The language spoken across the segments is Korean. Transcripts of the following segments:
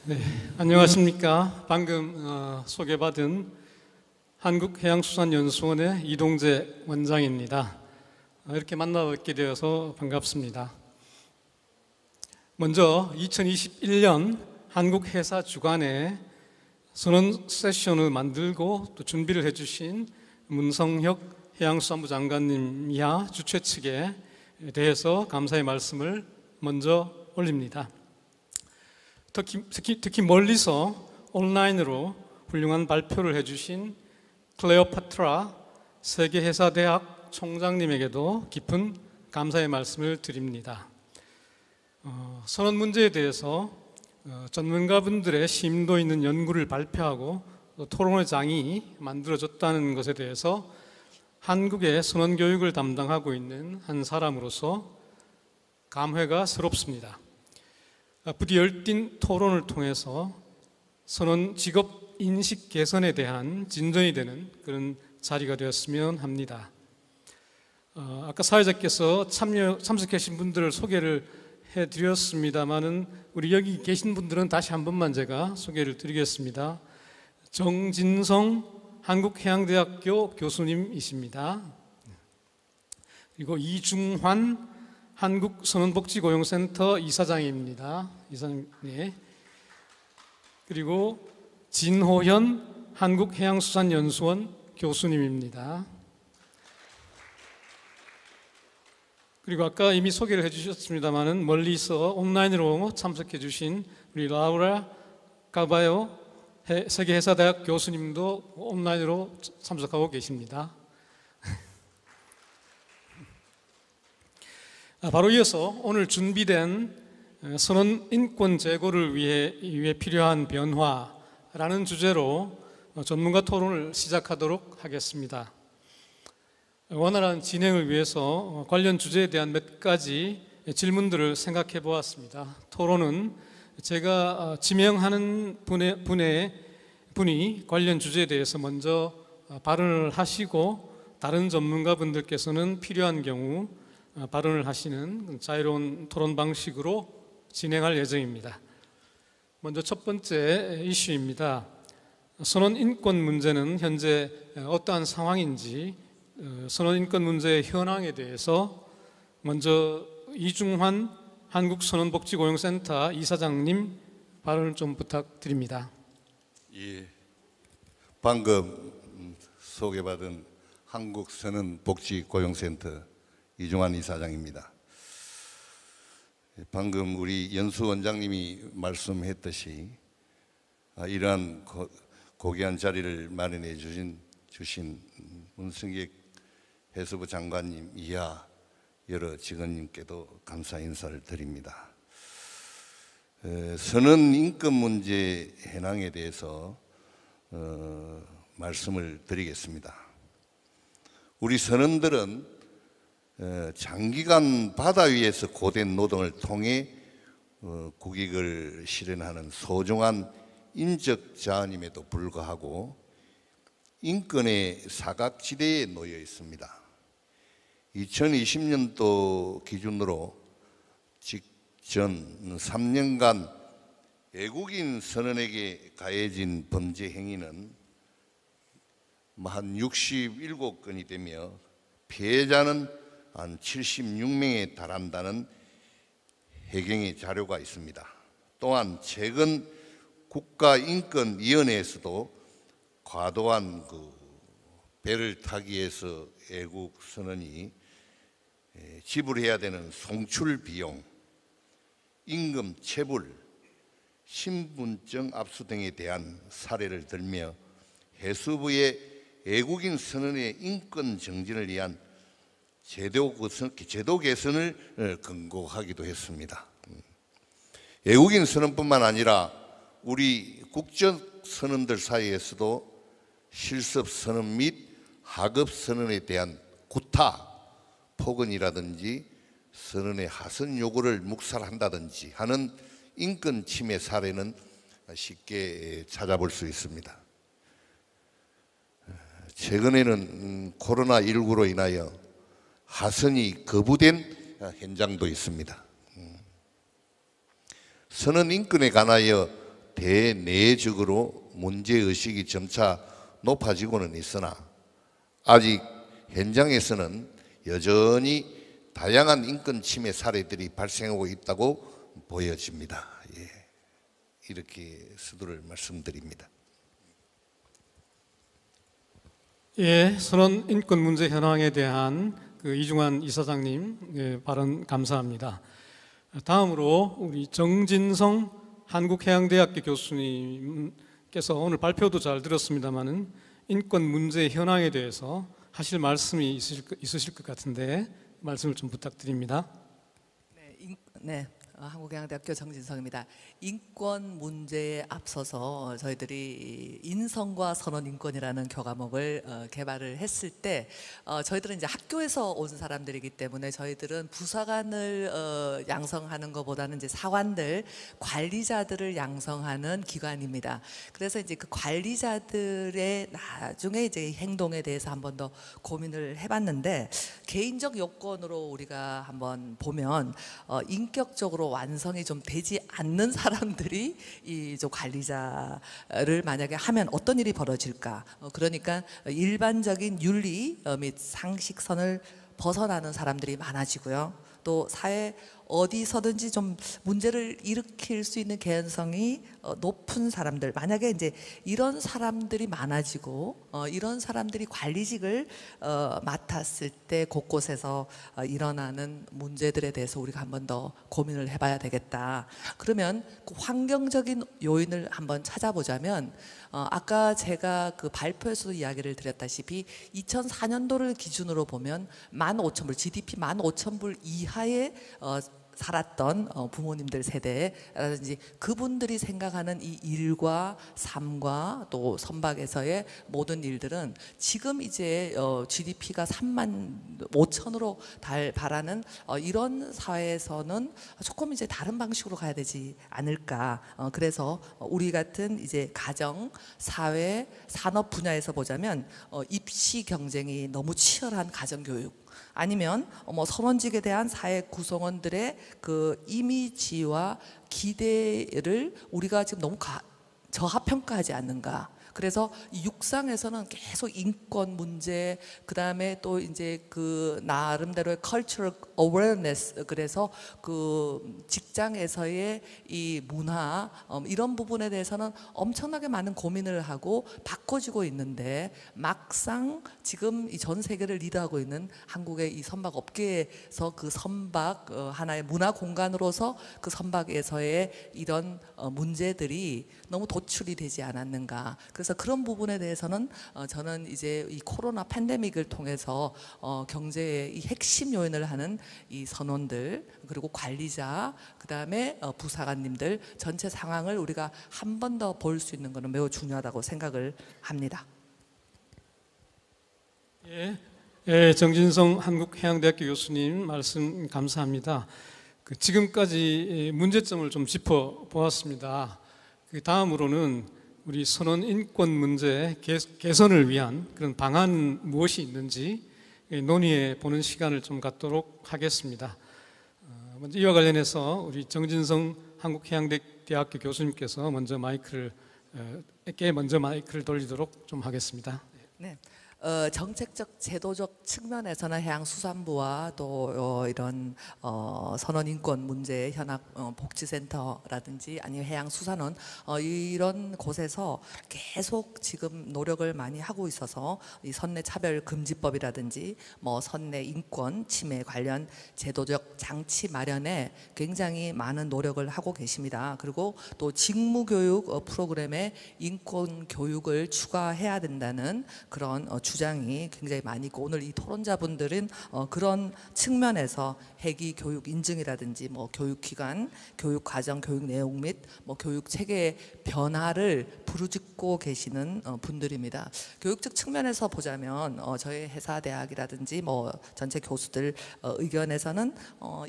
네, 안녕하십니까. 방금 소개받은 한국해양수산연수원의 이동재 원장입니다. 이렇게 만나뵙게 되어서 반갑습니다. 먼저 2021년 한국해사 주간에 선언 세션을 만들고 또 준비를 해주신 문성혁 해양수산부 장관님 이하 주최 측에 대해서 감사의 말씀을 먼저 올립니다. 특히 멀리서 온라인으로 훌륭한 발표를 해주신 클레오파트라 세계해사대학 총장님에게도 깊은 감사의 말씀을 드립니다. 선언 문제에 대해서 전문가분들의 심도 있는 연구를 발표하고 토론의 장이 만들어졌다는 것에 대해서 한국의 선언 교육을 담당하고 있는 한 사람으로서 감회가 새롭습니다. 부디 열띤 토론을 통해서 선언 직업 인식 개선에 대한 진전이 되는 그런 자리가 되었으면 합니다. 아까 사회자께서 참석하신 분들을 소개를 해드렸습니다만은 우리 여기 계신 분들은 다시 한 번만 제가 소개를 드리겠습니다. 정진성 한국해양대학교 교수님이십니다. 그리고 이중환 한국선원복지고용센터 이사장입니다. 이사장, 네. 그리고 진호현 한국해양수산연수원 교수님입니다. 그리고 아까 이미 소개를 해주셨습니다만은 멀리서 온라인으로 참석해 주신 우리 라우라 까바요 세계해사대학 교수님도 온라인으로 참석하고 계십니다. 바로 이어서 오늘 준비된 선언 인권 제고를 위해 필요한 변화라는 주제로 전문가 토론을 시작하도록 하겠습니다. 원활한 진행을 위해서 관련 주제에 대한 몇 가지 질문들을 생각해 보았습니다. 토론은 제가 지명하는 분이 관련 주제에 대해서 먼저 발언을 하시고 다른 전문가분들께서는 필요한 경우 발언을 하시는 자유로운 토론 방식으로 진행할 예정입니다. 먼저 첫 번째 이슈입니다. 선원 인권 문제는 현재 어떠한 상황인지, 선원 인권 문제의 현황에 대해서 먼저 이중환 한국선원복지고용센터 이사장님 발언을 좀 부탁드립니다. 예, 방금 소개받은 한국선원복지고용센터 이중환 이사장입니다. 방금 우리 연수 원장님이 말씀했듯이 이러한 고귀한 자리를 마련해 주신 문성혁 해수부 장관님 이하 여러 직원님께도 감사 인사를 드립니다. 선원 인권 문제 현황에 대해서 말씀을 드리겠습니다. 우리 선원들은 장기간 바다 위에서 고된 노동을 통해 국익을 실현하는 소중한 인적 자원임에도 불구하고 인권의 사각지대에 놓여 있습니다. 2020년도 기준으로 직전 3년간 외국인 선원에게 가해진 범죄 행위는 한 67건이 되며 피해자는 한 76명에 달한다는 해경의 자료가 있습니다. 또한 최근 국가인권위원회에서도 과도한 배를 타기 위해서 외국 선원이 지불해야 되는 송출 비용, 임금 체불, 신분증 압수 등에 대한 사례를 들며 해수부의 외국인 선원의 인권 정진을 위한 제도 개선을 권고하기도 했습니다. 외국인 선원뿐만 아니라 우리 국적 선원들 사이에서도 실습 선원 및 하급 선원에 대한 구타, 폭언이라든지 선원의 하선 요구를 묵살한다든지 하는 인권 침해 사례는 쉽게 찾아볼 수 있습니다. 최근에는 코로나19로 인하여 하선이 거부된 현장도 있습니다. 선원 인권에 관하여 대내적으로 문제의식이 점차 높아지고는 있으나 아직 현장에서는 여전히 다양한 인권 침해 사례들이 발생하고 있다고 보여집니다. 예, 이렇게 서두를 말씀드립니다. 예, 선언 인권 문제 현황에 대한 이중환 이사장님 예, 발언 감사합니다. 다음으로 우리 정진성 한국해양대학교 교수님께서 오늘 발표도 잘 들었습니다마는 인권 문제 현황에 대해서 하실 말씀이 있으실 것 같은데 말씀을 좀 부탁드립니다. 네, 한국해양대학교 정진성입니다. 인권 문제에 앞서서 저희들이 인성과 선언 인권이라는 교과목을 개발을 했을 때 저희들은 이제 학교에서 온 사람들이기 때문에 저희들은 부사관을 양성하는 것보다는 이제 사관들, 관리자들을 양성하는 기관입니다. 그래서 이제 그 관리자들의 나중에 이제 행동에 대해서 한 번 더 고민을 해봤는데 개인적 요건으로 우리가 한번 보면 인격적으로 완성이 좀 되지 않는 사람들이 이 관리자를 만약에 하면 어떤 일이 벌어질까? 그러니까 일반적인 윤리 및 상식선을 벗어나는 사람들이 많아지고요. 또 사회 어디서든지 좀 문제를 일으킬 수 있는 개연성이 높은 사람들, 만약에 이제 이런 사람들이 많아지고 이런 사람들이 관리직을 맡았을 때 곳곳에서 일어나는 문제들에 대해서 우리가 한 번 더 고민을 해봐야 되겠다. 그러면 그 환경적인 요인을 한번 찾아보자면 아까 제가 그 발표에서도 이야기를 드렸다시피 2004년도를 기준으로 보면 15,000불, GDP 15,000불 이하의 살았던 부모님들 세대라든지 그분들이 생각하는 이 일과 삶과 또 선박에서의 모든 일들은 지금 이제 GDP가 35,000으로 달하는 이런 사회에서는 조금 이제 다른 방식으로 가야 되지 않을까. 그래서 우리 같은 이제 가정, 사회, 산업 분야에서 보자면 입시 경쟁이 너무 치열한 가정교육, 아니면 선원직에 대한 사회 구성원들의 그 이미지와 기대를 우리가 지금 너무 저하평가하지 않는가. 그래서 육상에서는 계속 인권 문제, 그 다음에 또 이제 그 나름대로의 cultural awareness, 그래서 그 직장에서의 이 문화 이런 부분에 대해서는 엄청나게 많은 고민을 하고 바꿔지고 있는데 막상 지금 이 전 세계를 리드하고 있는 한국의 이 선박 업계에서 그 선박 하나의 문화 공간으로서 그 선박에서의 이런 문제들이 너무 도출이 되지 않았는가. 그래서 그런 부분에 대해서는 저는 이제 이 코로나 팬데믹을 통해서 경제의 이 핵심 요인을 하는 이 선원들, 그리고 관리자, 그 다음에 부사관님들 전체 상황을 우리가 한 번 더 볼 수 있는 것은 매우 중요하다고 생각을 합니다. 예, 정진성 한국해양대학교 교수님 말씀 감사합니다. 지금까지 문제점을 좀 짚어보았습니다. 다음으로는 우리 선원 인권 문제 개선을 위한 그런 방안 무엇이 있는지 논의해 보는 시간을 좀 갖도록 하겠습니다. 먼저 이와 관련해서 우리 정진성 한국해양대학교 교수님께서 먼저 마이크를 돌리도록 좀 하겠습니다. 네. 정책적 제도적 측면에서는 해양수산부와 또 이런 선원인권 문제 현악 복지센터라든지 아니면 해양수산원 이런 곳에서 계속 지금 노력을 많이 하고 있어서 이 선내 차별 금지법이라든지 뭐 선내 인권 침해 관련 제도적 장치 마련에 굉장히 많은 노력을 하고 계십니다. 그리고 또 직무교육 프로그램에 인권 교육을 추가해야 된다는 그런 주장이 굉장히 많이 있고, 오늘 이 토론자분들은 그런 측면에서 회기 교육 인증이라든지 뭐 교육기관, 교육과정, 교육 내용 및 뭐 교육 체계의 변화를 부르짖고 계시는 분들입니다. 교육적 측면에서 보자면 저희 해사대학이라든지 뭐 전체 교수들 의견에서는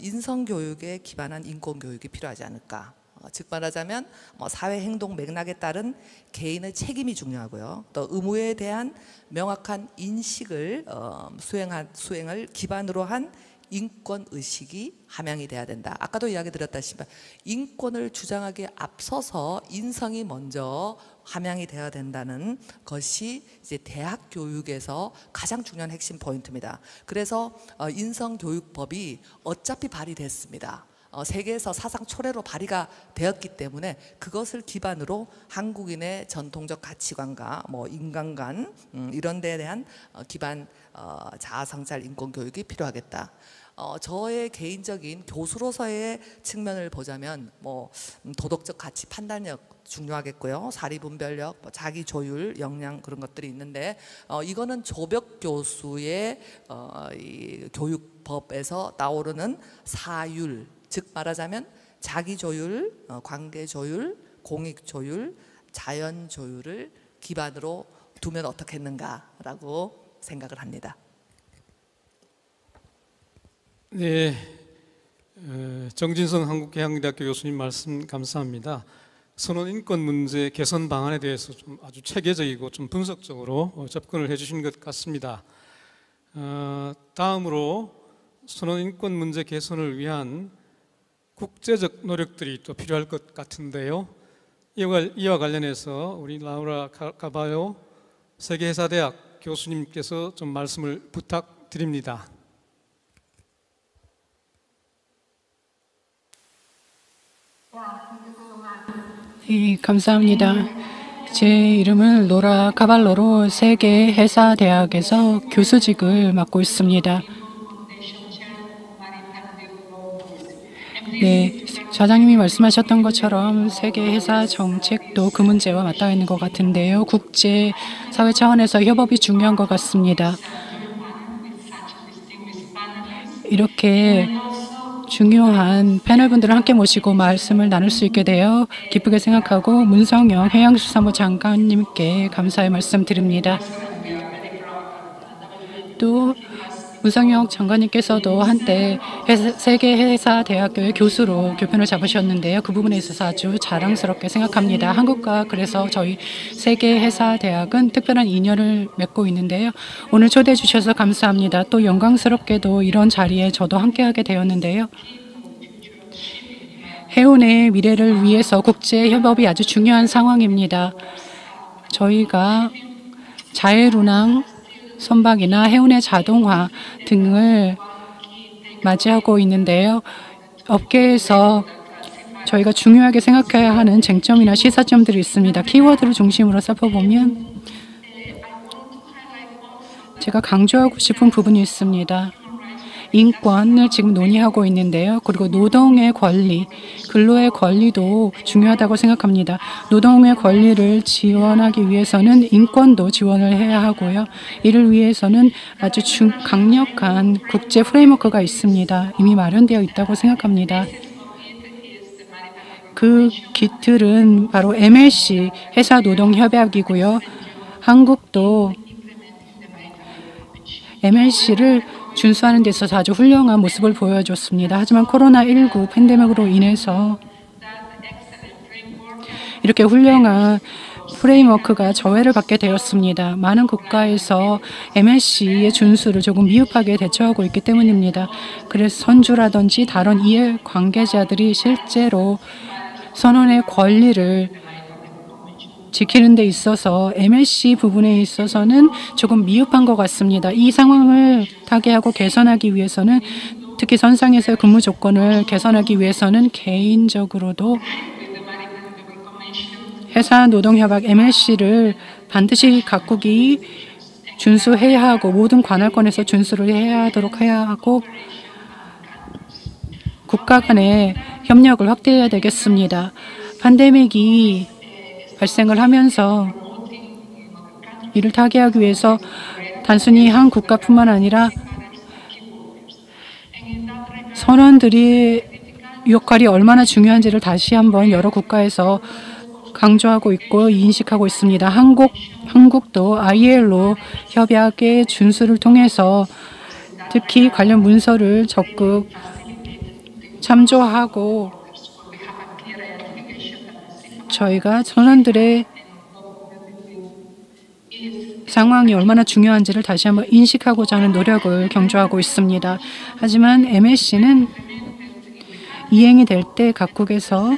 인성교육에 기반한 인권교육이 필요하지 않을까. 즉 말하자면 사회행동 맥락에 따른 개인의 책임이 중요하고요. 또 의무에 대한 명확한 인식을 수행을 기반으로 한 인권 의식이 함양이 돼야 된다. 아까도 이야기 드렸다시피 인권을 주장하기에 앞서서 인성이 먼저 함양이 되어야 된다는 것이 이제 대학 교육에서 가장 중요한 핵심 포인트입니다. 그래서 인성교육법이 어차피 발의됐습니다. 세계에서 사상 초래로 발의가 되었기 때문에 그것을 기반으로 한국인의 전통적 가치관과 뭐 인간관 이런 데에 대한 기반 자아성찰 인권교육이 필요하겠다. 저의 개인적인 교수로서의 측면을 보자면 뭐 도덕적 가치 판단력 중요하겠고요. 사리분별력, 뭐 자기 조율, 역량 그런 것들이 있는데 이거는 조벽 교수의 이 교육법에서 나오르는 사율, 즉 말하자면 자기 조율, 관계 조율, 공익 조율, 자연 조율을 기반으로 두면 어떻겠는가라고 생각을 합니다. 네, 정진성 한국해양대학교 교수님 말씀 감사합니다. 선원 인권 문제 개선 방안에 대해서 좀 아주 체계적이고 좀 분석적으로 접근을 해주신 것 같습니다. 다음으로 선원 인권 문제 개선을 위한 국제적 노력들이 또 필요할 것 같은데요. 이와 관련해서 우리 라우라 카바요 세계회사대학 교수님께서 좀 말씀을 부탁드립니다. 네, 감사합니다. 제 이름은 로라 카발로로 세계회사대학에서 교수직을 맡고 있습니다. 네, 좌장님이 말씀하셨던 것처럼 세계회사 정책도 그 문제와 맞닿아 있는 것 같은데요. 국제사회 차원에서 협업이 중요한 것 같습니다. 이렇게 중요한 패널분들을 함께 모시고 말씀을 나눌 수 있게 되어 기쁘게 생각하고 문성영 해양수산부 장관님께 감사의 말씀 드립니다. 또 문성영 장관님께서도 한때 세계회사대학교의 교수로 교편을 잡으셨는데요. 그 부분에 있어서 아주 자랑스럽게 생각합니다. 한국과 그래서 저희 세계회사대학은 특별한 인연을 맺고 있는데요. 오늘 초대해 주셔서 감사합니다. 또 영광스럽게도 이런 자리에 저도 함께하게 되었는데요. 해운의 미래를 위해서 국제협업이 아주 중요한 상황입니다. 저희가 자해운항 선박이나 해운의 자동화 등을 맞이하고 있는데요. 업계에서 저희가 중요하게 생각해야 하는 쟁점이나 시사점들이 있습니다. 키워드를 중심으로 살펴보면 제가 강조하고 싶은 부분이 있습니다. 인권을 지금 논의하고 있는데요. 그리고 노동의 권리, 근로의 권리도 중요하다고 생각합니다. 노동의 권리를 지원하기 위해서는 인권도 지원을 해야 하고요. 이를 위해서는 아주 강력한 국제 프레임워크가 있습니다. 이미 마련되어 있다고 생각합니다. 그 기틀은 바로 MLC, 회사노동협약이고요. 한국도 MLC를 준수하는 데 있어서 아주 훌륭한 모습을 보여줬습니다. 하지만 코로나19 팬데믹으로 인해서 이렇게 훌륭한 프레임워크가 저해를 받게 되었습니다. 많은 국가에서 MLC의 준수를 조금 미흡하게 대처하고 있기 때문입니다. 그래서 선주라든지 다른 이해관계자들이 실제로 선원의 권리를 지키는 데 있어서 MLC 부분에 있어서는 조금 미흡한 것 같습니다. 이 상황을 타개하고 개선하기 위해서는 특히 선상에서의 근무 조건을 개선하기 위해서는 개인적으로도 회사 노동협약 MLC를 반드시 각국이 준수해야 하고 모든 관할권에서 준수를 해야 하고 국가 간의 협력을 확대해야 되겠습니다. 팬데믹이 발생을 하면서 이를 타개하기 위해서 단순히 한 국가뿐만 아니라 선원들의 역할이 얼마나 중요한지를 다시 한번 여러 국가에서 강조하고 있고 인식하고 있습니다. 한국도 ILO 협약의 준수를 통해서 특히 관련 문서를 적극 참조하고 저희가 선원들의 상황이 얼마나 중요한지를 다시 한번 인식하고자 하는 노력을 강조하고 있습니다. 하지만 MLC는 이행이 될 때 각국에서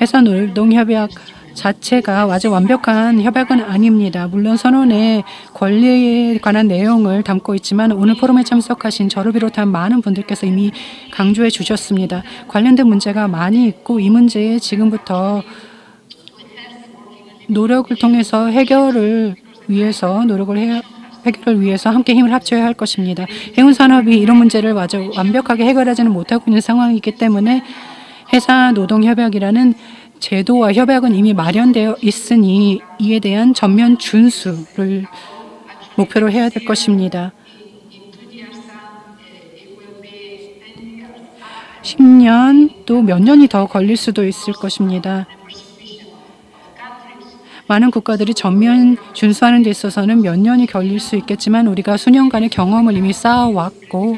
해상노동협약 자체가 아주 완벽한 협약은 아닙니다. 물론 선언의 권리에 관한 내용을 담고 있지만 오늘 포럼에 참석하신 저를 비롯한 많은 분들께서 이미 강조해 주셨습니다. 관련된 문제가 많이 있고 이 문제에 지금부터 노력을 통해서 해결을 위해서 함께 힘을 합쳐야 할 것입니다. 해운산업이 이런 문제를 아주 완벽하게 해결하지는 못하고 있는 상황이기 때문에 해상노동협약이라는 제도와 협약은 이미 마련되어 있으니 이에 대한 전면 준수를 목표로 해야 될 것입니다. 10년 또 몇 년이 더 걸릴 수도 있을 것입니다. 많은 국가들이 전면 준수하는 데 있어서는 몇 년이 걸릴 수 있겠지만 우리가 수년간의 경험을 이미 쌓아왔고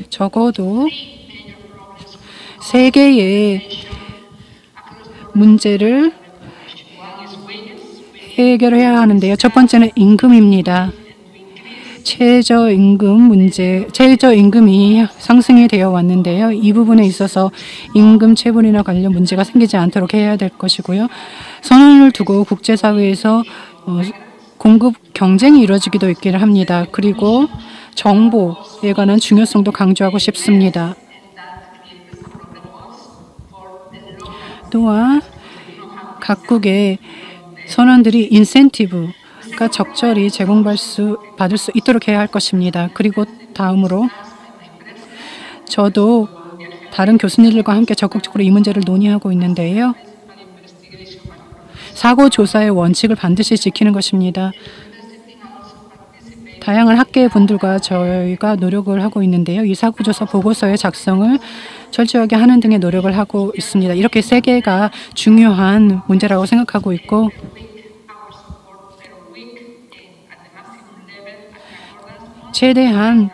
적어도 세 개의 문제를 해결해야 하는데요. 첫 번째는 임금입니다. 최저임금이 상승이 되어 왔는데요. 이 부분에 있어서 임금 체불이나 관련 문제가 생기지 않도록 해야 될 것이고요. 선언을 두고 국제사회에서 공급 경쟁이 이루어지기도 있기를 합니다. 그리고 정보에 관한 중요성도 강조하고 싶습니다. 또한 각국의 선원들이 인센티브가 적절히 제공받을 수 있도록 해야 할 것입니다. 그리고 다음으로 저도 다른 교수님들과 함께 적극적으로 이 문제를 논의하고 있는데요. 사고조사의 원칙을 반드시 지키는 것입니다. 다양한 학계 분들과 저희가 노력을 하고 있는데요. 이 사고조사 보고서의 작성을 철저하게 하는 등의 노력을 하고 있습니다. 이렇게 세 개가 중요한 문제라고 생각하고 있고 최대한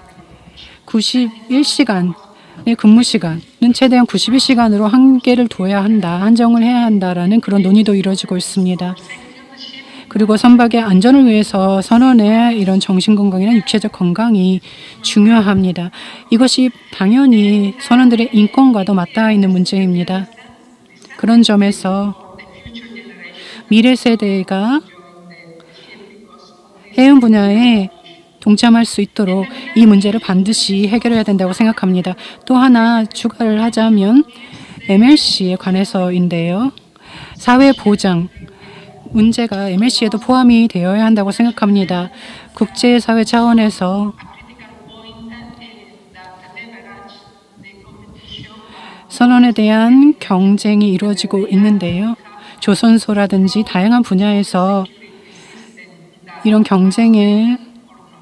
91시간의 근무 시간은 최대한 91시간으로 한계를 둬야 한다, 한정을 해야 한다라는 그런 논의도 이루어지고 있습니다. 그리고 선박의 안전을 위해서 선원의 이런 정신건강이나 육체적 건강이 중요합니다. 이것이 당연히 선원들의 인권과도 맞닿아 있는 문제입니다. 그런 점에서 미래 세대가 해운 분야에 동참할 수 있도록 이 문제를 반드시 해결해야 된다고 생각합니다. 또 하나 추가를 하자면 MLC에 관해서인데요. 사회보장 문제가 MLC에도 포함이 되어야 한다고 생각합니다. 국제사회 차원에서 선언에 대한 경쟁이 이루어지고 있는데요. 조선소라든지 다양한 분야에서 이런 경쟁에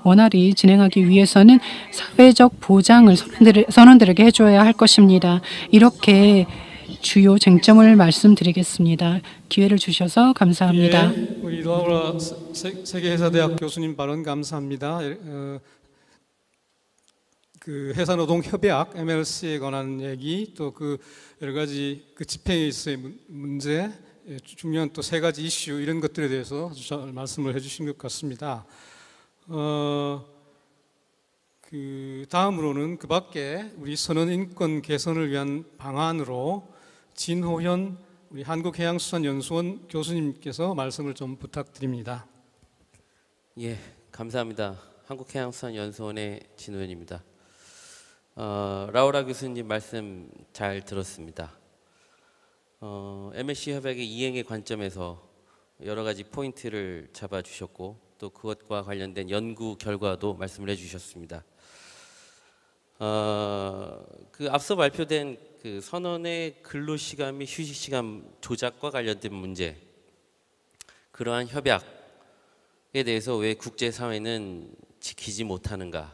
원활히 진행하기 위해서는 사회적 보장을 선원들에게 해줘야 할 것입니다. 이렇게 주요 쟁점을 말씀드리겠습니다. 기회를 주셔서 감사합니다. 예, 우리 라우라 세계회사대학 교수님 발언 감사합니다. 그 해상노동협약 MLC에 관한 얘기 또 그 여러 가지 그 집행에 있어의 문제 중요한 또 세 가지 이슈 이런 것들에 대해서 잘 말씀을 해주신 것 같습니다. 그 다음으로는 그 밖에 우리 선원 인권 개선을 위한 방안으로 진호현 우리 한국해양수산연수원 교수님께서 말씀을 좀 부탁드립니다. 예, 감사합니다. 한국해양수산연수원의 진호현입니다. 라우라 교수님 말씀 잘 들었습니다. MLC 협약의 이행의 관점에서 여러 가지 포인트를 잡아주셨고 또 그것과 관련된 연구 결과도 말씀을 해주셨습니다. 그 앞서 발표된 그 선언의 근로시간 및 휴식시간 조작과 관련된 문제, 그러한 협약에 대해서 왜 국제사회는 지키지 못하는가?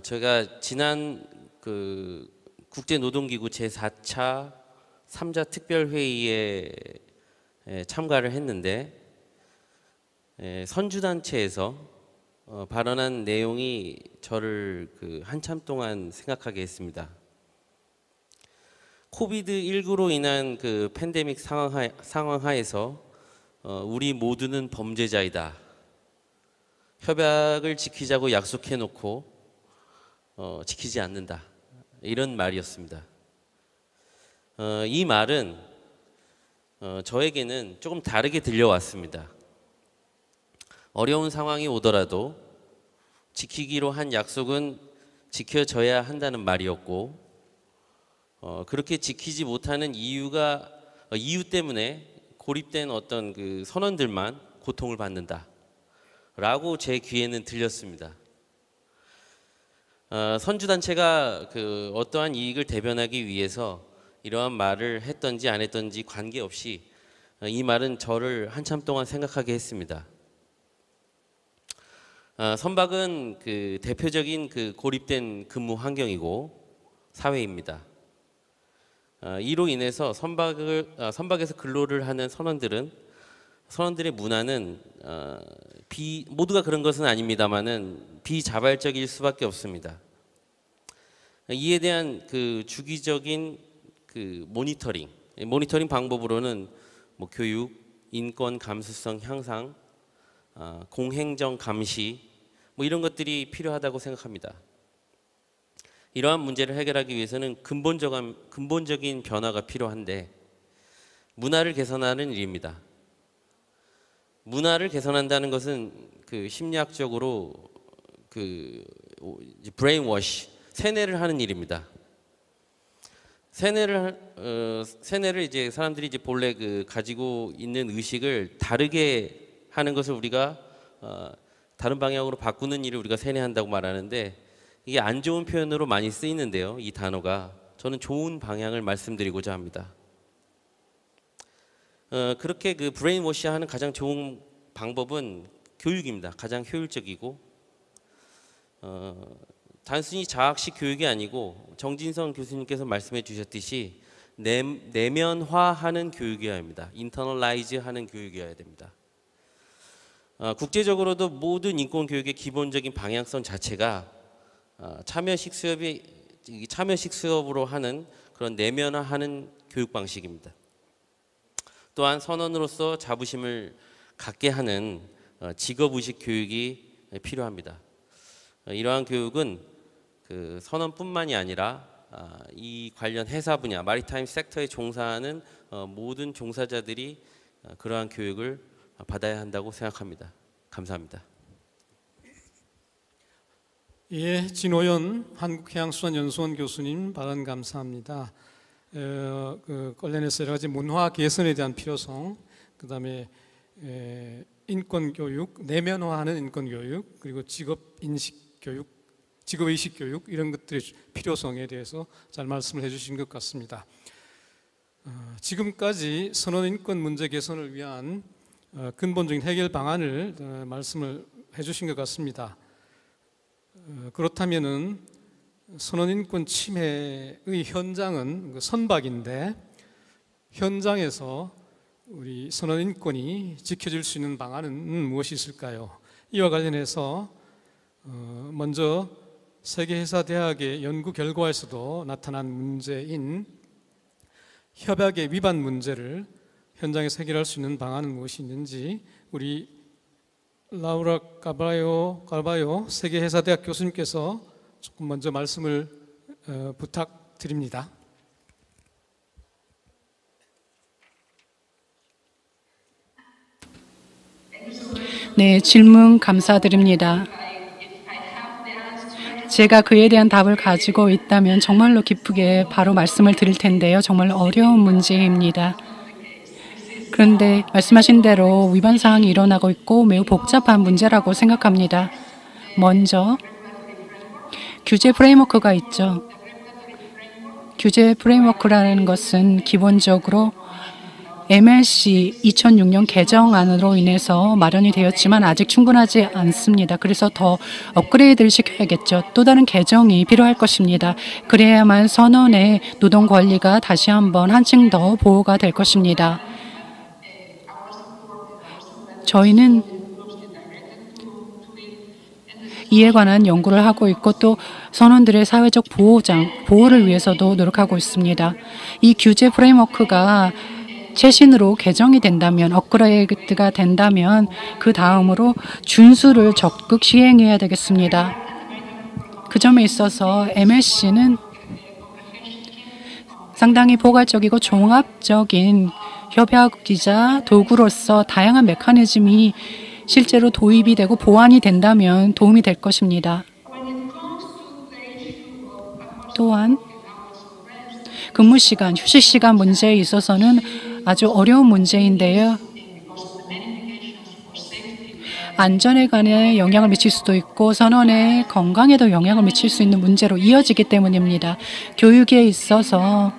저희가 지난 그 국제노동기구 제4차 3자 특별회의에 참가를 했는데 선주단체에서 발언한 내용이 저를 한참 동안 생각하게 했습니다. 코비드19로 인한 그 팬데믹 상황하에서 우리 모두는 범죄자이다. 협약을 지키자고 약속해놓고 지키지 않는다. 이런 말이었습니다. 이 말은 저에게는 조금 다르게 들려왔습니다. 어려운 상황이 오더라도 지키기로 한 약속은 지켜져야 한다는 말이었고, 그렇게 지키지 못하는 이유 때문에 고립된 어떤 그 선원들만 고통을 받는다 라고 제 귀에는 들렸습니다. 선주단체가 그 어떠한 이익을 대변하기 위해서 이러한 말을 했던지 안 했던지 관계없이 이 말은 저를 한참 동안 생각하게 했습니다. 선박은 그 대표적인 그 고립된 근무 환경이고 사회입니다. 이로 인해서 선박에서 근로를 하는 선원들의 문화는 모두가 그런 것은 아닙니다만은 비자발적일 수밖에 없습니다. 이에 대한 그 주기적인 그 모니터링 방법으로는 뭐 교육, 인권 감수성 향상, 공행정 감시 뭐 이런 것들이 필요하다고 생각합니다. 이러한 문제를 해결하기 위해서는 근본적인 변화가 필요한데 문화를 개선하는 일입니다. 문화를 개선한다는 것은 그 심리학적으로 그 브레인워시, 세뇌를 하는 일입니다. 세뇌를 이제 사람들이 이제 본래 그 가지고 있는 의식을 다르게 하는 것을 우리가 다른 방향으로 바꾸는 일을 우리가 세뇌한다고 말하는데, 이게 안 좋은 표현으로 많이 쓰이는데요. 이 단어가 저는 좋은 방향을 말씀드리고자 합니다. 그렇게 그 브레인워시하는 가장 좋은 방법은 교육입니다. 가장 효율적이고 단순히 자학식 교육이 아니고 정진성 교수님께서 말씀해 주셨듯이 내면화하는 교육이어야 합니다. 인터널라이즈하는 교육이어야 됩니다. 국제적으로도 모든 인권 교육의 기본적인 방향성 자체가 참여식 수업으로 하는 그런 내면화하는 교육 방식입니다. 또한 선원으로서 자부심을 갖게 하는 직업의식 교육이 필요합니다. 이러한 교육은 그 선원뿐만이 아니라 이 관련 회사 분야, 마리타임 섹터에 종사하는 모든 종사자들이 그러한 교육을 받아야 한다고 생각합니다. 감사합니다. 예, 진호연 한국해양수산연수원 교수님 발언 감사합니다. 그 관련해서 여러 가지 문화 개선에 대한 필요성, 그다음에 인권 교육, 내면화하는 인권 교육, 그리고 직업 인식 교육, 직업 의식 교육 이런 것들의 필요성에 대해서 잘 말씀을 해주신 것 같습니다. 지금까지 선원 인권 문제 개선을 위한 근본적인 해결 방안을 말씀을 해주신 것 같습니다. 그렇다면은 선원 인권 침해의 현장은 선박인데, 현장에서 우리 선원 인권이 지켜질 수 있는 방안은 무엇이 있을까요? 이와 관련해서 먼저 세계회사대학의 연구 결과에서도 나타난 문제인 협약의 위반 문제를 현장에서 해결할 수 있는 방안은 무엇이 있는지 우리 라우라 갈바요 세계회사대학 교수님께서 조금 먼저 말씀을 부탁드립니다. 네, 질문 감사드립니다. 제가 그에 대한 답을 가지고 있다면 정말로 기쁘게 바로 말씀을 드릴 텐데요. 정말 어려운 문제입니다. 그런데 말씀하신 대로 위반 사항이 일어나고 있고 매우 복잡한 문제라고 생각합니다. 먼저 규제 프레임워크가 있죠. 규제 프레임워크라는 것은 기본적으로 MLC 2006년 개정안으로 인해서 마련이 되었지만 아직 충분하지 않습니다. 그래서 더 업그레이드를 시켜야겠죠. 또 다른 개정이 필요할 것입니다. 그래야만 선원의 노동 권리가 다시 한번 한층 더 보호가 될 것입니다. 저희는 이에 관한 연구를 하고 있고 또 선원들의 사회적 보호를 위해서도 노력하고 있습니다. 이 규제 프레임워크가 최신으로 개정이 된다면, 업그레이드가 된다면 그 다음으로 준수를 적극 시행해야 되겠습니다. 그 점에 있어서 MSC는 상당히 포괄적이고 종합적인 협약이자 도구로서 다양한 메커니즘이 실제로 도입이 되고 보완이 된다면 도움이 될 것입니다. 또한 근무시간, 휴식시간 문제에 있어서는 아주 어려운 문제인데요. 안전에 관해 영향을 미칠 수도 있고 선원의 건강에도 영향을 미칠 수 있는 문제로 이어지기 때문입니다. 교육에 있어서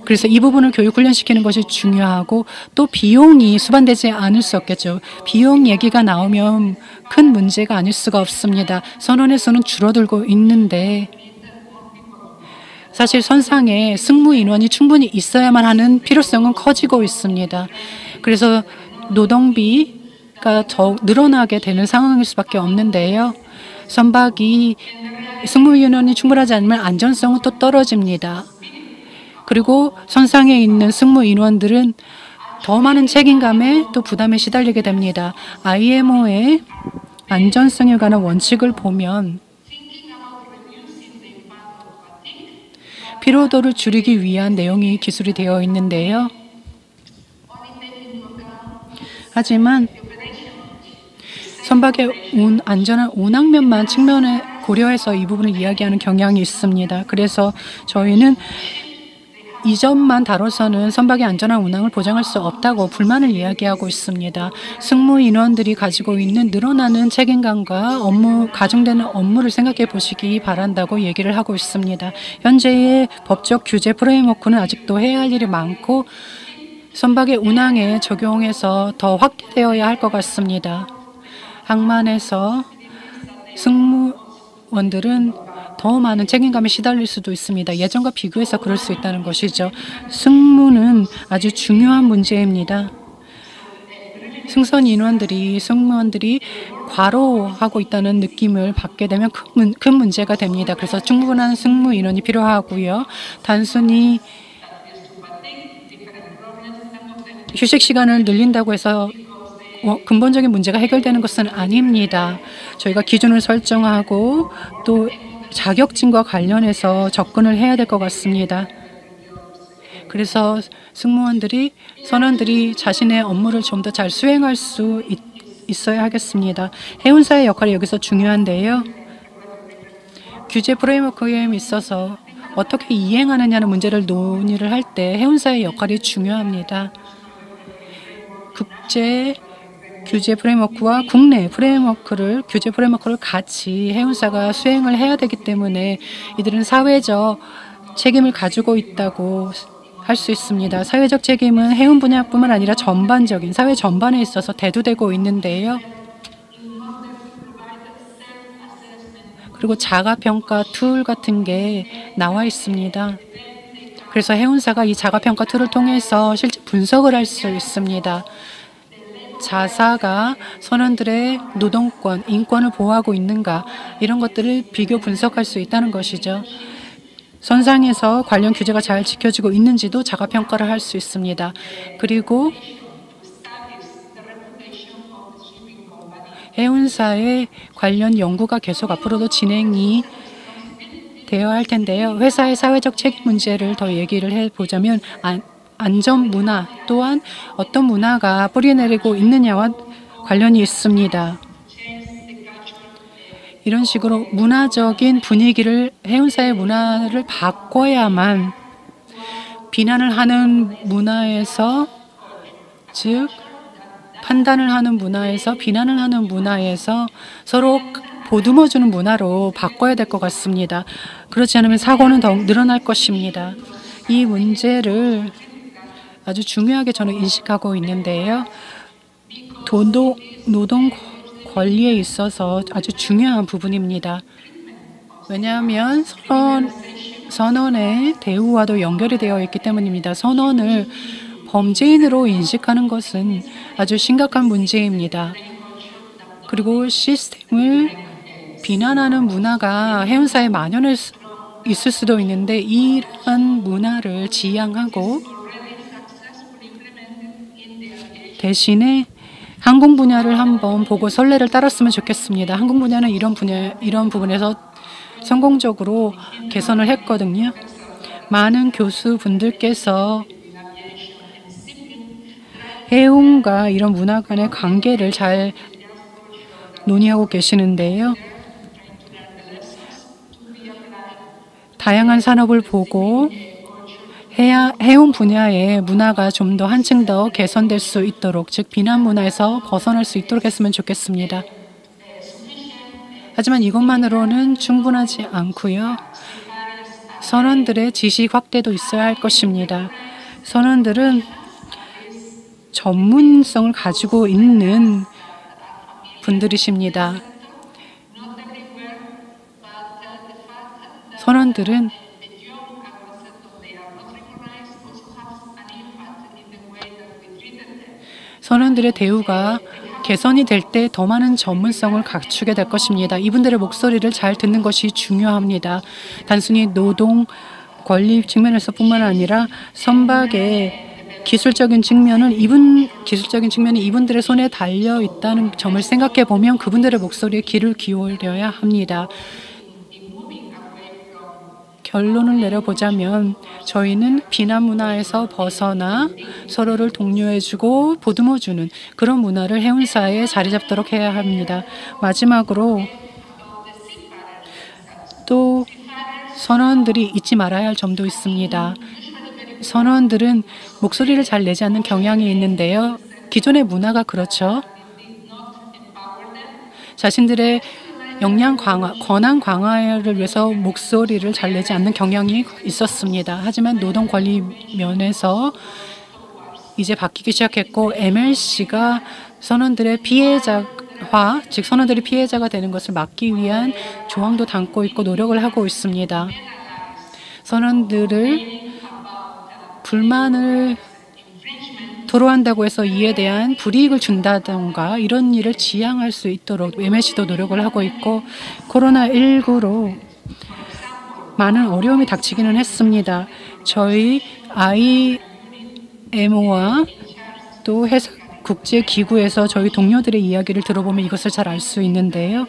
그래서 이 부분을 교육 훈련시키는 것이 중요하고 또 비용이 수반되지 않을 수 없겠죠. 비용 얘기가 나오면 큰 문제가 아닐 수가 없습니다. 선원의 수는 줄어들고 있는데 사실 선상에 승무 인원이 충분히 있어야만 하는 필요성은 커지고 있습니다. 그래서 노동비가 더 늘어나게 되는 상황일 수밖에 없는데요. 선박이 승무 인원이 충분하지 않으면 안전성은 또 떨어집니다. 그리고 선상에 있는 승무 인원들은 더 많은 책임감에 또 부담에 시달리게 됩니다. IMO의 안전성에 관한 원칙을 보면 피로도를 줄이기 위한 내용이 기술이 되어 있는데요. 하지만 선박의 안전한 운항면만 측면에 고려해서 이 부분을 이야기하는 경향이 있습니다. 그래서 저희는 이 점만 다뤄서는 선박의 안전한 운항을 보장할 수 없다고 불만을 이야기하고 있습니다. 승무 인원들이 가지고 있는 늘어나는 책임감과 가중되는 업무를 생각해 보시기 바란다고 얘기를 하고 있습니다. 현재의 법적 규제 프레임워크는 아직도 해야 할 일이 많고 선박의 운항에 적용해서 더 확대되어야 할 것 같습니다. 항만에서 승무원들은 더 많은 책임감에 시달릴 수도 있습니다. 예전과 비교해서 그럴 수 있다는 것이죠. 승무는 아주 중요한 문제입니다. 승무원들이 과로하고 있다는 느낌을 받게 되면 큰 문제가 됩니다. 그래서 충분한 승무 인원이 필요하고요. 단순히 휴식 시간을 늘린다고 해서 근본적인 문제가 해결되는 것은 아닙니다. 저희가 기준을 설정하고 또 자격증과 관련해서 접근을 해야 될 것 같습니다. 그래서 선원들이 자신의 업무를 좀 더 잘 수행할 수 있어야 하겠습니다. 해운사의 역할이 여기서 중요한데요. 규제 프레임워크에 있어서 어떻게 이행하느냐는 문제를 논의를 할 때 해운사의 역할이 중요합니다. 국제 규제 프레임워크와 국내 규제 프레임워크를 같이 해운사가 수행을 해야 되기 때문에 이들은 사회적 책임을 가지고 있다고 할 수 있습니다. 사회적 책임은 해운 분야뿐만 아니라 전반적인 사회 전반에 있어서 대두되고 있는데요. 그리고 자가평가 툴 같은 게 나와 있습니다. 그래서 해운사가 이 자가평가 툴을 통해서 실제 분석을 할 수 있습니다. 자사가 선원들의 노동권, 인권을 보호하고 있는가 이런 것들을 비교 분석할 수 있다는 것이죠. 선상에서 관련 규제가 잘 지켜지고 있는지도 자가평가를 할 수 있습니다. 그리고 해운사의 관련 연구가 계속 앞으로도 진행이 되어야 할 텐데요. 회사의 사회적 책임 문제를 더 얘기를 해보자면 안전 문화 또한 어떤 문화가 뿌리내리고 있느냐와 관련이 있습니다. 이런 식으로 문화적인 분위기를 해운사의 문화를 바꿔야만 비난을 하는 문화에서 즉 판단을 하는 문화에서 비난을 하는 문화에서 서로 보듬어주는 문화로 바꿔야 될 것 같습니다. 그렇지 않으면 사고는 더욱 늘어날 것입니다. 이 문제를 아주 중요하게 저는 인식하고 있는데요. 노동 권리에 있어서 아주 중요한 부분입니다. 왜냐하면 선원의 대우와도 연결이 되어 있기 때문입니다. 선원을 범죄인으로 인식하는 것은 아주 심각한 문제입니다. 그리고 시스템을 비난하는 문화가 해운사에 있을 수도 있는데 이러한 문화를 지양하고 대신에 항공 분야를 한번 보고 선례를 따랐으면 좋겠습니다. 항공 분야는 이런 부분에서 성공적으로 개선을 했거든요. 많은 교수분들께서 해운과 이런 문화 간의 관계를 잘 논의하고 계시는데요. 다양한 산업을 보고 해운 분야의 문화가 좀 더 한층 더 개선될 수 있도록, 즉 비난 문화에서 벗어날 수 있도록 했으면 좋겠습니다. 하지만 이것만으로는 충분하지 않고요. 선원들의 지식 확대도 있어야 할 것입니다. 선원들은 전문성을 가지고 있는 분들이십니다. 선원들은 선원들의 대우가 개선이 될 때 더 많은 전문성을 갖추게 될 것입니다. 이분들의 목소리를 잘 듣는 것이 중요합니다. 단순히 노동 권리 측면에서뿐만 아니라 선박의 기술적인 측면이 이분들의 손에 달려 있다는 점을 생각해 보면 그분들의 목소리에 귀를 기울여야 합니다. 결론을 내려보자면 저희는 비난 문화에서 벗어나 서로를 독려해주고 보듬어주는 그런 문화를 해운사에 자리 잡도록 해야 합니다. 마지막으로 또 선원들이 잊지 말아야 할 점도 있습니다. 선원들은 목소리를 잘 내지 않는 경향이 있는데요. 기존의 문화가 그렇죠. 자신들의 역량 강화, 권한 강화를 위해서 목소리를 잘 내지 않는 경향이 있었습니다. 하지만 노동 권리 면에서 이제 바뀌기 시작했고 MLC가 선원들의 피해자화, 즉 선원들이 피해자가 되는 것을 막기 위한 조항도 담고 있고 노력을 하고 있습니다. 선원들을 불만을 토로한다고 해서 이에 대한 불이익을 준다던가 이런 일을 지양할 수 있도록 MLC도 노력을 하고 있고 코로나19로 많은 어려움이 닥치기는 했습니다. 저희 IMO와 또 국제기구에서 저희 동료들의 이야기를 들어보면 이것을 잘 알 수 있는데요.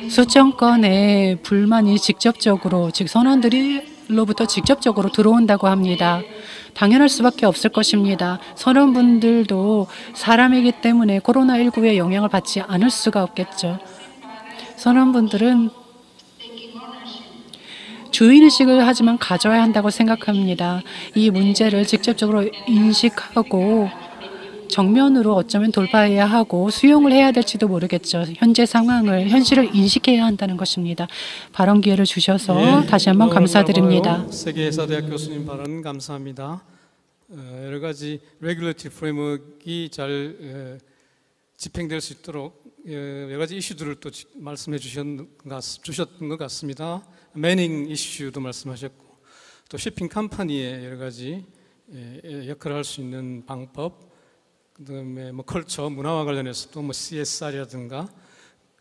수천 건의 불만이 직접적으로, 즉 선원들로부터 직접적으로 들어온다고 합니다. 당연할 수밖에 없을 것입니다. 선원분들도 사람이기 때문에 코로나19의 영향을 받지 않을 수가 없겠죠. 선원분들은 주인의식을 하지만 가져야 한다고 생각합니다. 이 문제를 직접적으로 인식하고 정면으로 어쩌면 돌파해야 하고 수용을 해야 될지도 모르겠죠. 현재 상황을, 현실을 인식해야 한다는 것입니다. 발언 기회를 주셔서 다시 한번 감사드립니다. 세계사대학 교수님 발언 감사합니다. 여러 가지 레귤레이터리 프레임워크가 잘 집행될 수 있도록 여러 가지 이슈들을 또 말씀해 주셨던 것 같습니다. 매닝 이슈도 말씀하셨고 또 쇼핑 컴퍼니의 여러 가지 역할을 할 수 있는 방법, 그다음에 컬처, 문화와 관련해서도 CSR이라든가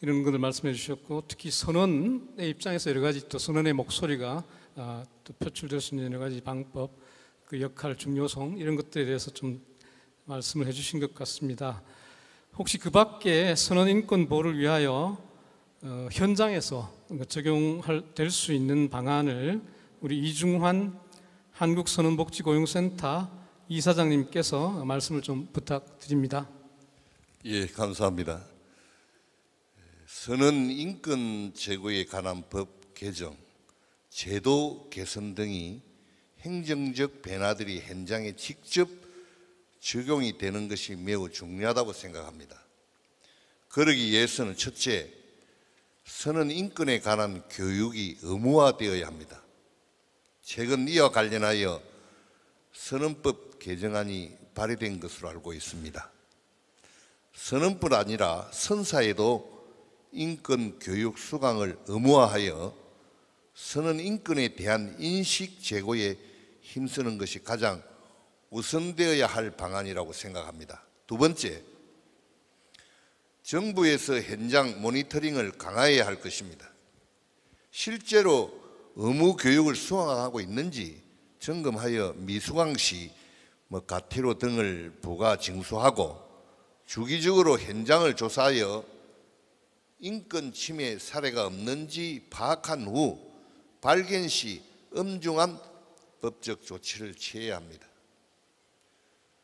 이런 것들 말씀해 주셨고 특히 선원의 입장에서 여러 가지 또 선원의 목소리가 또 표출될 수 있는 여러 가지 방법, 그 역할, 중요성 이런 것들에 대해서 좀 말씀을 해주신 것 같습니다. 혹시 그 밖에 선원 인권 보호를 위하여 현장에서 적용될 수 있는 방안을 우리 이중환 한국선원복지고용센터 이사장님께서 말씀을 좀 부탁드립니다. 예, 감사합니다. 선원 인권 제고에 관한 법 개정, 제도 개선 등이 행정적 변화들이 현장에 직접 적용이 되는 것이 매우 중요하다고 생각합니다. 그러기 위해서는 첫째, 선원 인권에 관한 교육이 의무화되어야 합니다. 최근 이와 관련하여 선언법 개정안이 발의된 것으로 알고 있습니다. 선언뿐 아니라 선사에도 인권 교육 수강을 의무화하여 선원 인권에 대한 인식 제고에 힘쓰는 것이 가장 우선되어야 할 방안이라고 생각합니다. 두 번째, 정부에서 현장 모니터링을 강화해야 할 것입니다. 실제로 의무 교육을 수강하고 있는지 점검하여 미수강시 가티로 등을 부가 징수하고 주기적으로 현장을 조사하여 인권 침해 사례가 없는지 파악한 후 발견 시 엄중한 법적 조치를 취해야 합니다.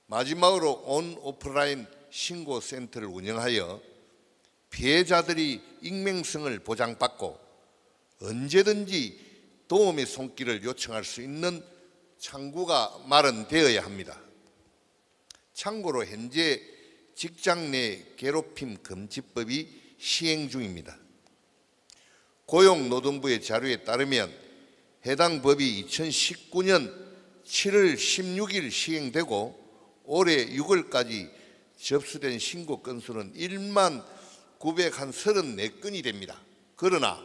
마지막으로 온 오프라인 신고센터를 운영하여 피해자들이 익명성을 보장받고 언제든지 도움의 손길을 요청할 수 있는 창구가 마련되어야 합니다. 참고로 현재 직장 내 괴롭힘 금지법이 시행 중입니다. 고용노동부의 자료에 따르면 해당 법이 2019년 7월 16일 시행되고 올해 6월까지 접수된 신고 건수는 1만 934건이 됩니다. 그러나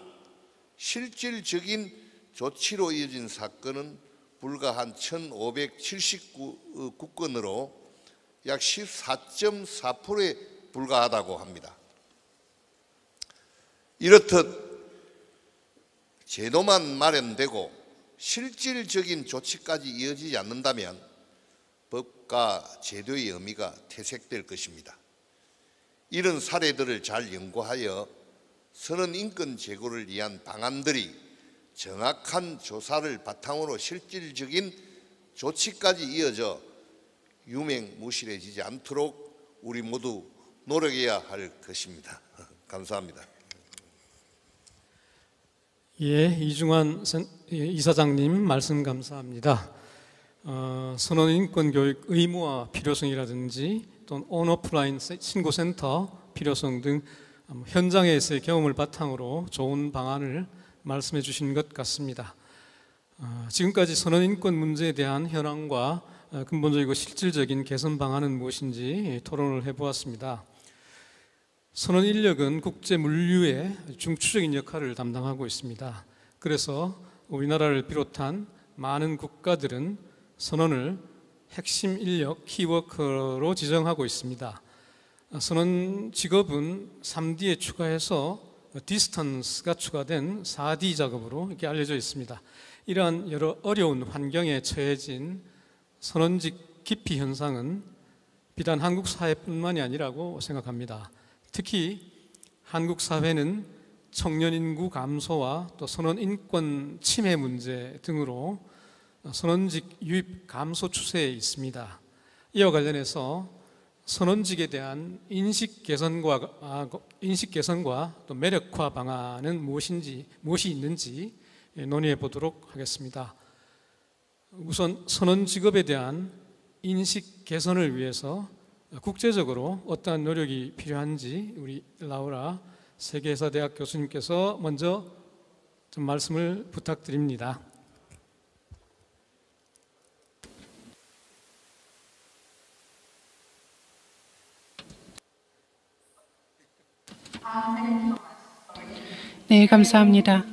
실질적인 조치로 이어진 사건은 불과 한 1,579건으로 약 14.4%에 불과하다고 합니다. 이렇듯 제도만 마련되고 실질적인 조치까지 이어지지 않는다면 법과 제도의 의미가 퇴색될 것입니다. 이런 사례들을 잘 연구하여 선언 인권 제고를 위한 방안들이 정확한 조사를 바탕으로 실질적인 조치까지 이어져 유명무실해지지 않도록 우리 모두 노력해야 할 것입니다. 감사합니다. 예, 이중환 이사장님 말씀 감사합니다. 선언 인권 교육 의무화 필요성이라든지 또는 온오프라인 신고센터 필요성 등 현장에서의 경험을 바탕으로 좋은 방안을 말씀해 주신 것 같습니다. 지금까지 선언 인권 문제에 대한 현황과 근본적이고 실질적인 개선 방안은 무엇인지 토론을 해보았습니다. 선언 인력은 국제 물류의 중추적인 역할을 담당하고 있습니다. 그래서 우리나라를 비롯한 많은 국가들은 선언을 핵심 인력 키워커로 지정하고 있습니다. 선언 직업은 3D에 추가해서 디스턴스가 추가된 4D 작업으로 이렇게 알려져 있습니다. 이러한 여러 어려운 환경에 처해진 선언직 기피 현상은 비단 한국 사회뿐만이 아니라고 생각합니다. 특히 한국 사회는 청년 인구 감소와 또 선언 인권 침해 문제 등으로 선언직 유입 감소 추세에 있습니다. 이와 관련해서 선언직에 대한 인식 개선과 또 매력화 방안은 무엇이 있는지 논의해 보도록 하겠습니다. 우선 선언 직업에 대한 인식 개선을 위해서 국제적으로 어떠한 노력이 필요한지 우리 라우라 세계사대학 교수님께서 먼저 좀 말씀을 부탁드립니다. 네, 감사합니다.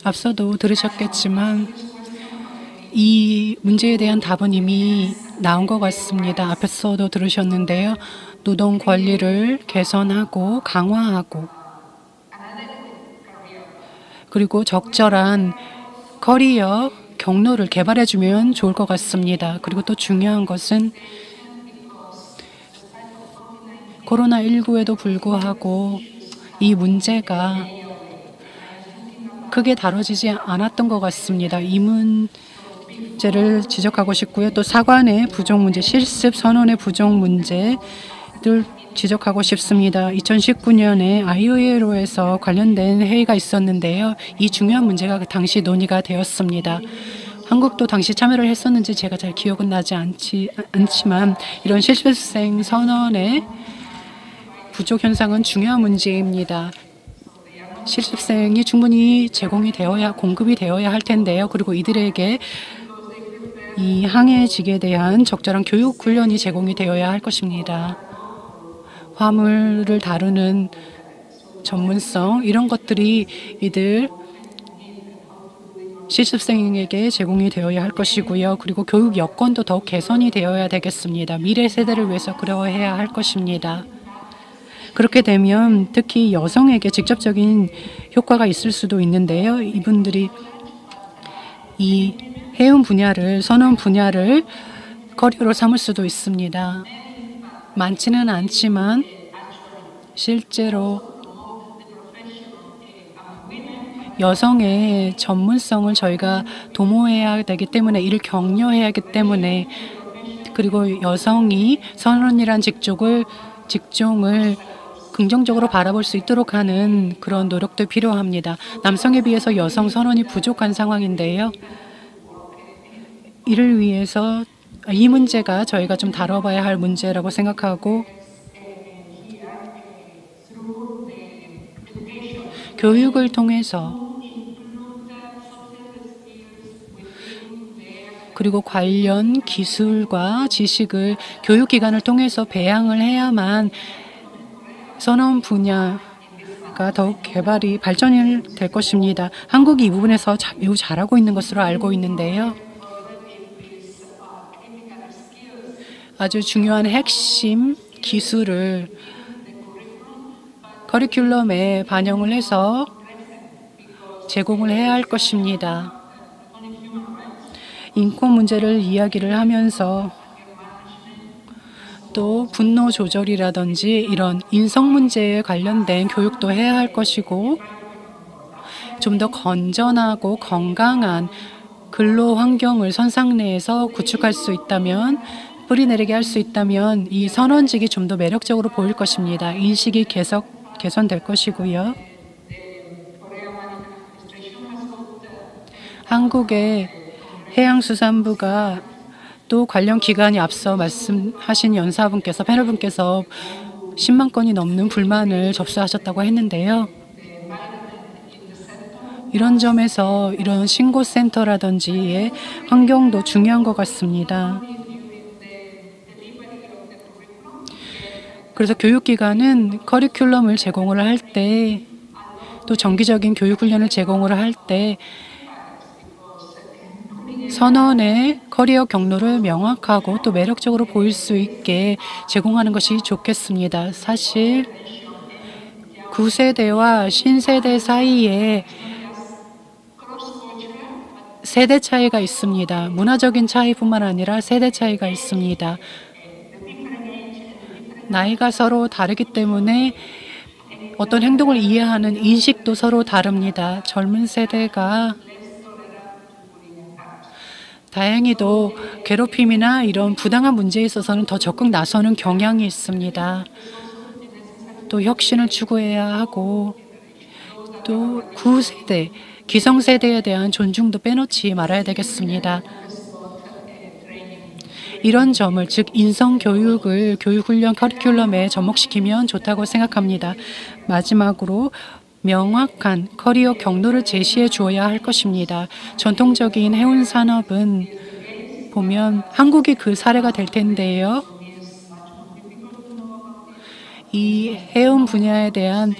앞서도 들으셨겠지만 이 문제에 대한 답은 이미 나온 것 같습니다. 앞에서도 들으셨는데요. 노동 권리를 개선하고 강화하고 그리고 적절한 커리어 경로를 개발해주면 좋을 것 같습니다. 그리고 또 중요한 것은 코로나19에도 불구하고 이 문제가 크게 다뤄지지 않았던 것 같습니다. 이 문제를 지적하고 싶고요. 또 사관의 부족 문제, 실습 선언의 부족 문제를 지적하고 싶습니다. 2019년에 ILO에서 관련된 회의가 있었는데요. 이 중요한 문제가 그 당시 논의가 되었습니다. 한국도 당시 참여를 했었는지 제가 잘 기억은 나지 않지만 이런 실습생 선언의 부족 현상은 중요한 문제입니다. 실습생이 충분히 공급이 되어야 할 텐데요. 그리고 이들에게 이 항해직에 대한 적절한 교육 훈련이 제공이 되어야 할 것입니다. 화물을 다루는 전문성 이런 것들이 이들 실습생에게 제공이 되어야 할 것이고요. 그리고 교육 여건도 더욱 개선이 되어야 되겠습니다. 미래 세대를 위해서 그러해야 할 것입니다. 그렇게 되면 특히 여성에게 직접적인 효과가 있을 수도 있는데요. 이분들이 이 해운 분야를, 선원 분야를 커리어로 삼을 수도 있습니다. 많지는 않지만 실제로 여성의 전문성을 저희가 도모해야 되기 때문에, 이를 격려해야 하기 때문에, 그리고 여성이 선원이란 직종을 긍정적으로 바라볼 수 있도록 하는 그런 노력도 필요합니다. 남성에 비해서 여성 선원이 부족한 상황인데요. 이를 위해서 이 문제가 저희가 좀 다뤄봐야 할 문제라고 생각하고, 교육을 통해서 그리고 관련 기술과 지식을 교육기관을 통해서 배양을 해야만 선원 분야가 더욱 개발이 발전이 될 것입니다. 한국이 이 부분에서 매우 잘하고 있는 것으로 알고 있는데요. 아주 중요한 핵심 기술을 커리큘럼에 반영을 해서 제공을 해야 할 것입니다. 인권 문제를 이야기를 하면서 또 분노 조절이라든지 이런 인성 문제에 관련된 교육도 해야 할 것이고, 좀 더 건전하고 건강한 근로 환경을 선상 내에서 구축할 수 있다면, 뿌리내리게 할 수 있다면 이 선원직이 좀 더 매력적으로 보일 것입니다. 인식이 개선될 것이고요. 한국의 해양수산부가 또 관련 기관이 앞서 말씀하신 연사분께서, 패널분께서 10만 건이 넘는 불만을 접수하셨다고 했는데요. 이런 점에서 이런 신고센터라든지의 환경도 중요한 것 같습니다. 그래서 교육기관은 커리큘럼을 제공을 할 때, 또 정기적인 교육훈련을 제공을 할 때 선원의 커리어 경로를 명확하고 또 매력적으로 보일 수 있게 제공하는 것이 좋겠습니다. 사실 9세대와 신세대 사이에 세대 차이가 있습니다. 문화적인 차이뿐만 아니라 세대 차이가 있습니다. 나이가 서로 다르기 때문에 어떤 행동을 이해하는 인식도 서로 다릅니다. 젊은 세대가 다행히도 괴롭힘이나 이런 부당한 문제에 있어서는 더 적극 나서는 경향이 있습니다. 또 혁신을 추구해야 하고, 또 9세대, 기성세대에 대한 존중도 빼놓지 말아야 되겠습니다. 이런 점을, 즉 인성교육을 교육훈련 커리큘럼에 접목시키면 좋다고 생각합니다. 마지막으로 명확한 커리어 경로를 제시해 주어야 할 것입니다. 전통적인 해운 산업은 보면 한국이 그 사례가 될 텐데요. 이 해운 분야에 대한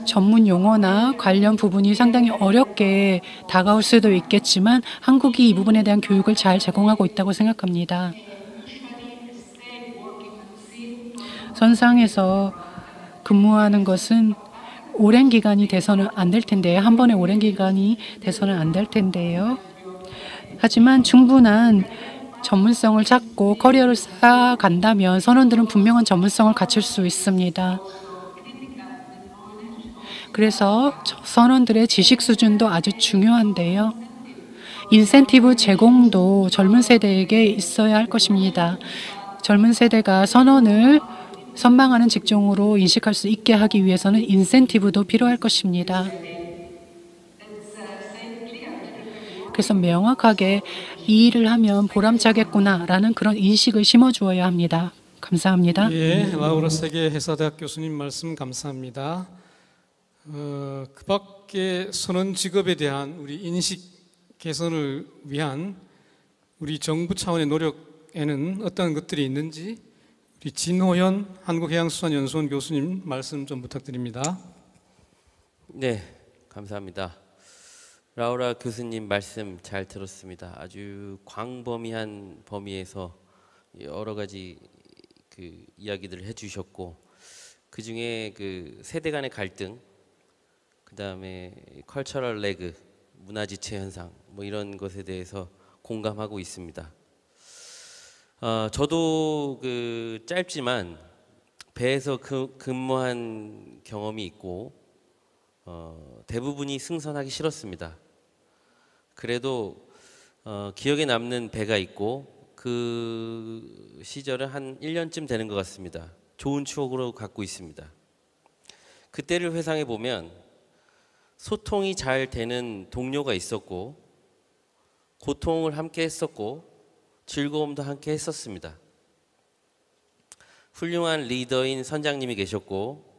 전문 용어나 관련 부분이 상당히 어렵게 다가올 수도 있겠지만 한국이 이 부분에 대한 교육을 잘 제공하고 있다고 생각합니다. 선상에서 근무하는 것은 오랜 기간이 돼서는 안 될 텐데요. 한 번에 오랜 기간이 돼서는 안 될 텐데요. 하지만 충분한 전문성을 찾고 커리어를 쌓아간다면 선원들은 분명한 전문성을 갖출 수 있습니다. 그래서 선원들의 지식 수준도 아주 중요한데요. 인센티브 제공도 젊은 세대에게 있어야 할 것입니다. 젊은 세대가 선원을 선망하는 직종으로 인식할 수 있게 하기 위해서는 인센티브도 필요할 것입니다. 그래서 명확하게 이 일을 하면 보람차겠구나라는 그런 인식을 심어주어야 합니다. 감사합니다. 예, 라우라 세계 해사대학 교수님 말씀 감사합니다. 그 밖에 선원 직업에 대한 우리 인식 개선을 위한 우리 정부 차원의 노력에는 어떤 것들이 있는지 우리 진호현 한국해양수산연수원 교수님 말씀 좀 부탁드립니다. 네, 감사합니다. 라우라 교수님 말씀 잘 들었습니다. 아주 광범위한 범위에서 여러 가지 그 이야기들을 해주셨고, 그 중에 그 세대 간의 갈등, 그 다음에 컬처럴 레그, 문화지체 현상, 뭐 이런 것에 대해서 공감하고 있습니다. 저도 그 짧지만 배에서 근무한 경험이 있고, 대부분이 승선하기 싫었습니다. 그래도 기억에 남는 배가 있고, 그 시절은 한 1년쯤 되는 것 같습니다. 좋은 추억으로 갖고 있습니다. 그때를 회상해 보면 소통이 잘 되는 동료가 있었고, 고통을 함께 했었고, 즐거움도 함께 했었습니다. 훌륭한 리더인 선장님이 계셨고,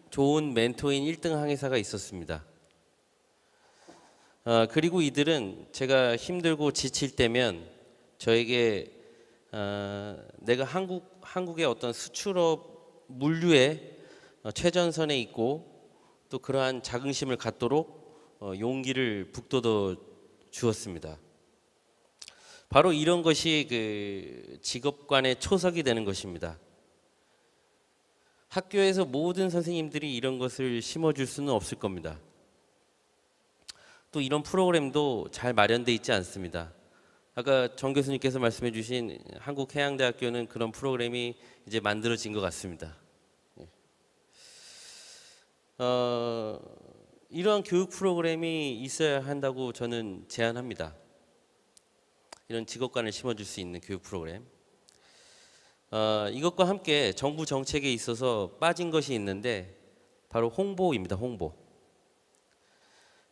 좋은 멘토인 1등 항해사가 있었습니다. 그리고 이들은 제가 힘들고 지칠 때면 저에게 내가 한국의 어떤 수출업 물류의 최전선에 있고 또 그러한 자긍심을 갖도록 용기를 북돋워 주었습니다. 바로 이런 것이 그 직업관의 초석이 되는 것입니다. 학교에서 모든 선생님들이 이런 것을 심어줄 수는 없을 겁니다. 또 이런 프로그램도 잘 마련되어 있지 않습니다. 아까 정 교수님께서 말씀해 주신 한국해양대학교는 그런 프로그램이 이제 만들어진 것 같습니다. 이러한 교육 프로그램이 있어야 한다고 저는 제안합니다. 이런 직업관을 심어줄 수 있는 교육 프로그램. 이것과 함께 정부 정책에 있어서 빠진 것이 있는데 바로 홍보입니다. 홍보.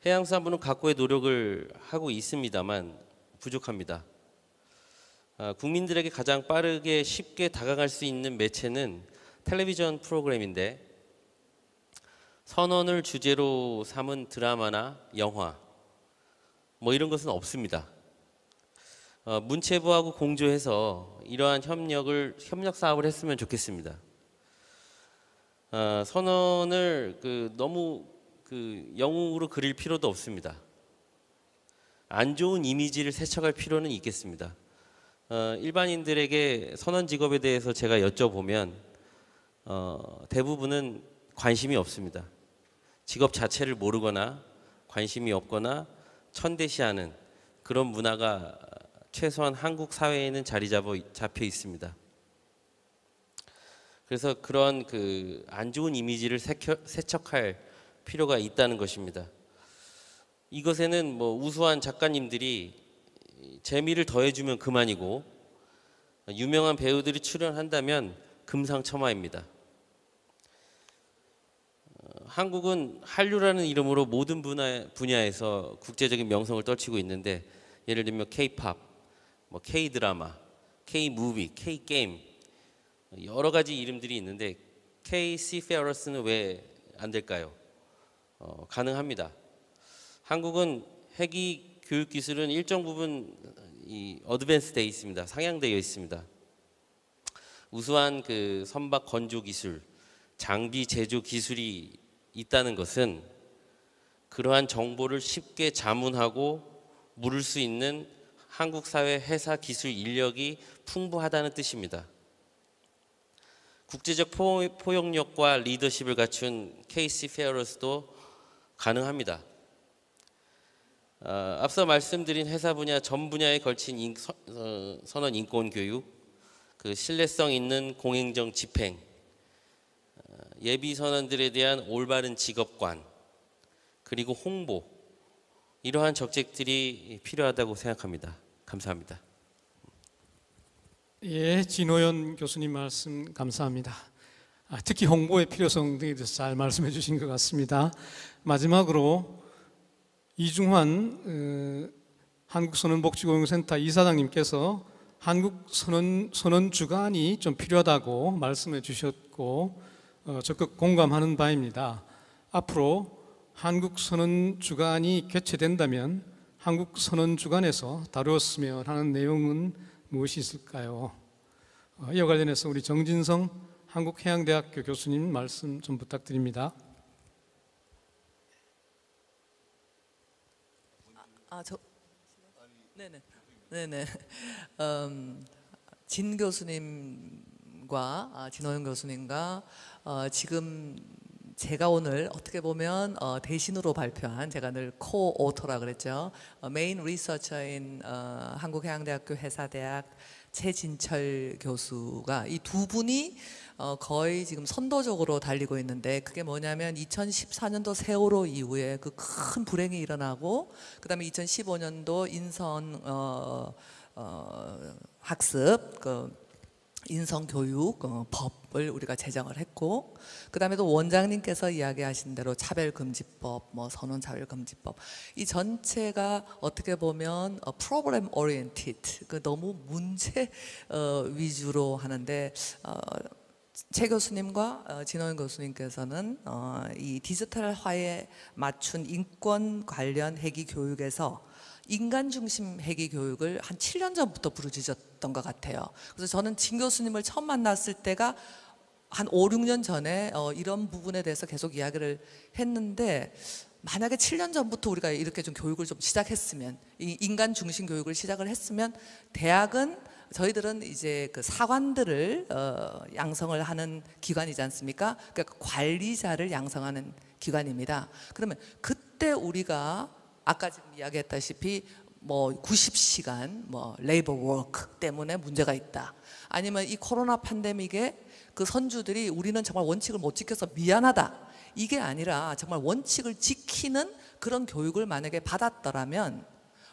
해양수산부는 각고의 노력을 하고 있습니다만 부족합니다. 국민들에게 가장 빠르게 쉽게 다가갈 수 있는 매체는 텔레비전 프로그램인데, 선원을 주제로 삼은 드라마나 영화 뭐 이런 것은 없습니다. 문체부하고 공조해서 이러한 협력 사업을 했으면 좋겠습니다. 선언을 너무 영웅으로 그릴 필요도 없습니다. 안 좋은 이미지를 세척할 필요는 있겠습니다. 일반인들에게 선원 직업에 대해서 제가 여쭤보면 대부분은 관심이 없습니다. 직업 자체를 모르거나 관심이 없거나 천대시하는 그런 문화가 최소한 한국 사회에는 자리 잡혀 있습니다. 그래서 그런 안 좋은 이미지를 세척할 필요가 있다는 것입니다. 이것에는 뭐 우수한 작가님들이 재미를 더해주면 그만이고, 유명한 배우들이 출연한다면 금상첨화입니다. 한국은 한류라는 이름으로 모든 분야에서 국제적인 명성을 떨치고 있는데, 예를 들면 K-팝, 뭐 K-드라마, K-무비, K-게임 여러 가지 이름들이 있는데 K-시페어러스는 왜 안 될까요? 가능합니다. 한국은 핵이 교육 기술은 일정 부분 어드밴스되어 있습니다. 상향되어 있습니다. 우수한 선박 건조 기술, 장비 제조 기술이 있다는 것은 그러한 정보를 쉽게 자문하고 물을 수 있는 한국 사회 회사 기술 인력이 풍부하다는 뜻입니다. 국제적 포용력과 리더십을 갖춘 K-시페어러스도 가능합니다. 앞서 말씀드린 회사 분야 전 분야에 걸친 선원 인권 교육, 신뢰성 있는 공행정 집행, 예비 선원들에 대한 올바른 직업관, 그리고 홍보, 이러한 정책들이 필요하다고 생각합니다. 감사합니다. 예, 진호연 교수님 말씀 감사합니다. 특히 홍보의 필요성 등에 대해서 잘 말씀해 주신 것 같습니다. 마지막으로 이중환 한국선원복지고용센터 이사장님께서 한국 선원 주간이 좀 필요하다고 말씀해 주셨고 적극 공감하는 바입니다. 앞으로 한국 선원 주간이 개최된다면 한국 선원 주간에서 다루었으면 하는 내용은 무엇이 있을까요? 이와 관련해서 우리 정진성 한국해양대학교 교수님 말씀 좀 부탁드립니다. 네네. 네네. 진 교수님과 진호영 교수님과 지금 제가 오늘 어떻게 보면 대신으로 발표한, 제가 늘 코오토라 그랬죠. 메인 리서처인 한국해양대학교 해사대학 최진철 교수가, 이 두 분이 거의 지금 선도적으로 달리고 있는데, 그게 뭐냐면 2014년도 세월호 이후에 그 큰 불행이 일어나고, 그다음에 2015년도 인선 학습 인성 교육 법을 우리가 제정을 했고, 그다음에 또 원장님께서 이야기하신 대로 차별금지법, 뭐 선언차별금지법, 이 전체가 어떻게 보면 프로그램 오리엔티드, 너무 문제 위주로 하는데, 최 교수님과 진호영 교수님께서는 이 디지털화에 맞춘 인권 관련 회기 교육에서 인간 중심 회기 교육을 한 7년 전부터 부르짖었던 것 같아요. 그래서 저는 진 교수님을 처음 만났을 때가 한 5, 6년 전에 이런 부분에 대해서 계속 이야기를 했는데, 만약에 7년 전부터 우리가 이렇게 좀 교육을 좀 시작했으면, 이 인간 중심 교육을 시작을 했으면, 대학은 저희들은 이제 그 사관들을 양성을 하는 기관이지 않습니까? 그러니까 관리자를 양성하는 기관입니다. 그러면 그때 우리가 아까 지금 이야기했다시피 뭐 90시간 뭐 레이버 워크 때문에 문제가 있다, 아니면 이 코로나 팬데믹에 그 선주들이 우리는 정말 원칙을 못 지켜서 미안하다, 이게 아니라 정말 원칙을 지키는 그런 교육을 만약에 받았더라면,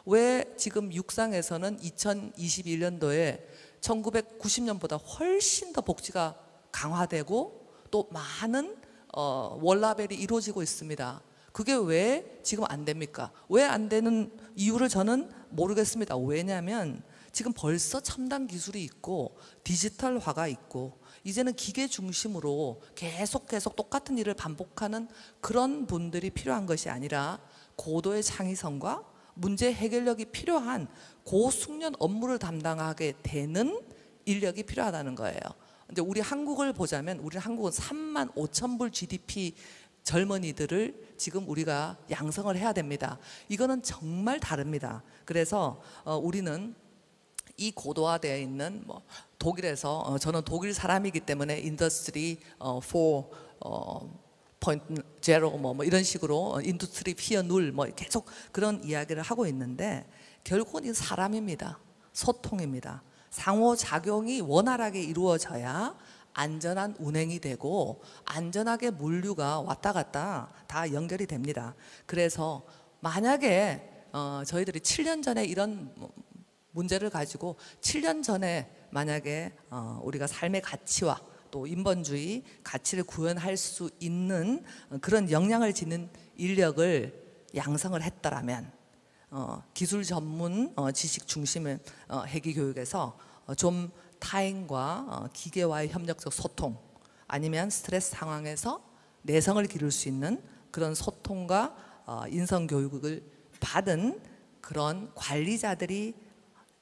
왜 지금 육상에서는 2021년도에 1990년보다 훨씬 더 복지가 강화되고 또 많은 월라벨이 이루어지고 있습니다. 그게 왜 지금 안 됩니까? 왜 안 되는 이유를 저는 모르겠습니다. 왜냐하면 지금 벌써 첨단 기술이 있고 디지털화가 있고, 이제는 기계 중심으로 계속 똑같은 일을 반복하는 그런 분들이 필요한 것이 아니라, 고도의 창의성과 문제 해결력이 필요한 고숙련 업무를 담당하게 되는 인력이 필요하다는 거예요. 근데 우리 한국을 보자면, 우리 한국은 3만 5천 불 GDP 젊은이들을 지금 우리가 양성을 해야 됩니다. 이거는 정말 다릅니다. 그래서 우리는 이 고도화되어 있는 뭐 독일에서, 저는 독일 사람이기 때문에 인더스트리 4.0 뭐 이런 식으로 인더스트리 4.0 뭐 계속 그런 이야기를 하고 있는데, 결국은 이 사람입니다. 소통입니다. 상호작용이 원활하게 이루어져야 안전한 운행이 되고 안전하게 물류가 왔다 갔다 다 연결이 됩니다. 그래서 만약에 저희들이 7년 전에 이런 문제를 가지고 7년 전에 만약에 우리가 삶의 가치와 또 인본주의 가치를 구현할 수 있는 그런 역량을 지닌 인력을 양성을 했더라면, 기술 전문 지식 중심의 회기 교육에서 좀 타인과 기계와의 협력적 소통, 아니면 스트레스 상황에서 내성을 기를 수 있는 그런 소통과 인성 교육을 받은 그런 관리자들이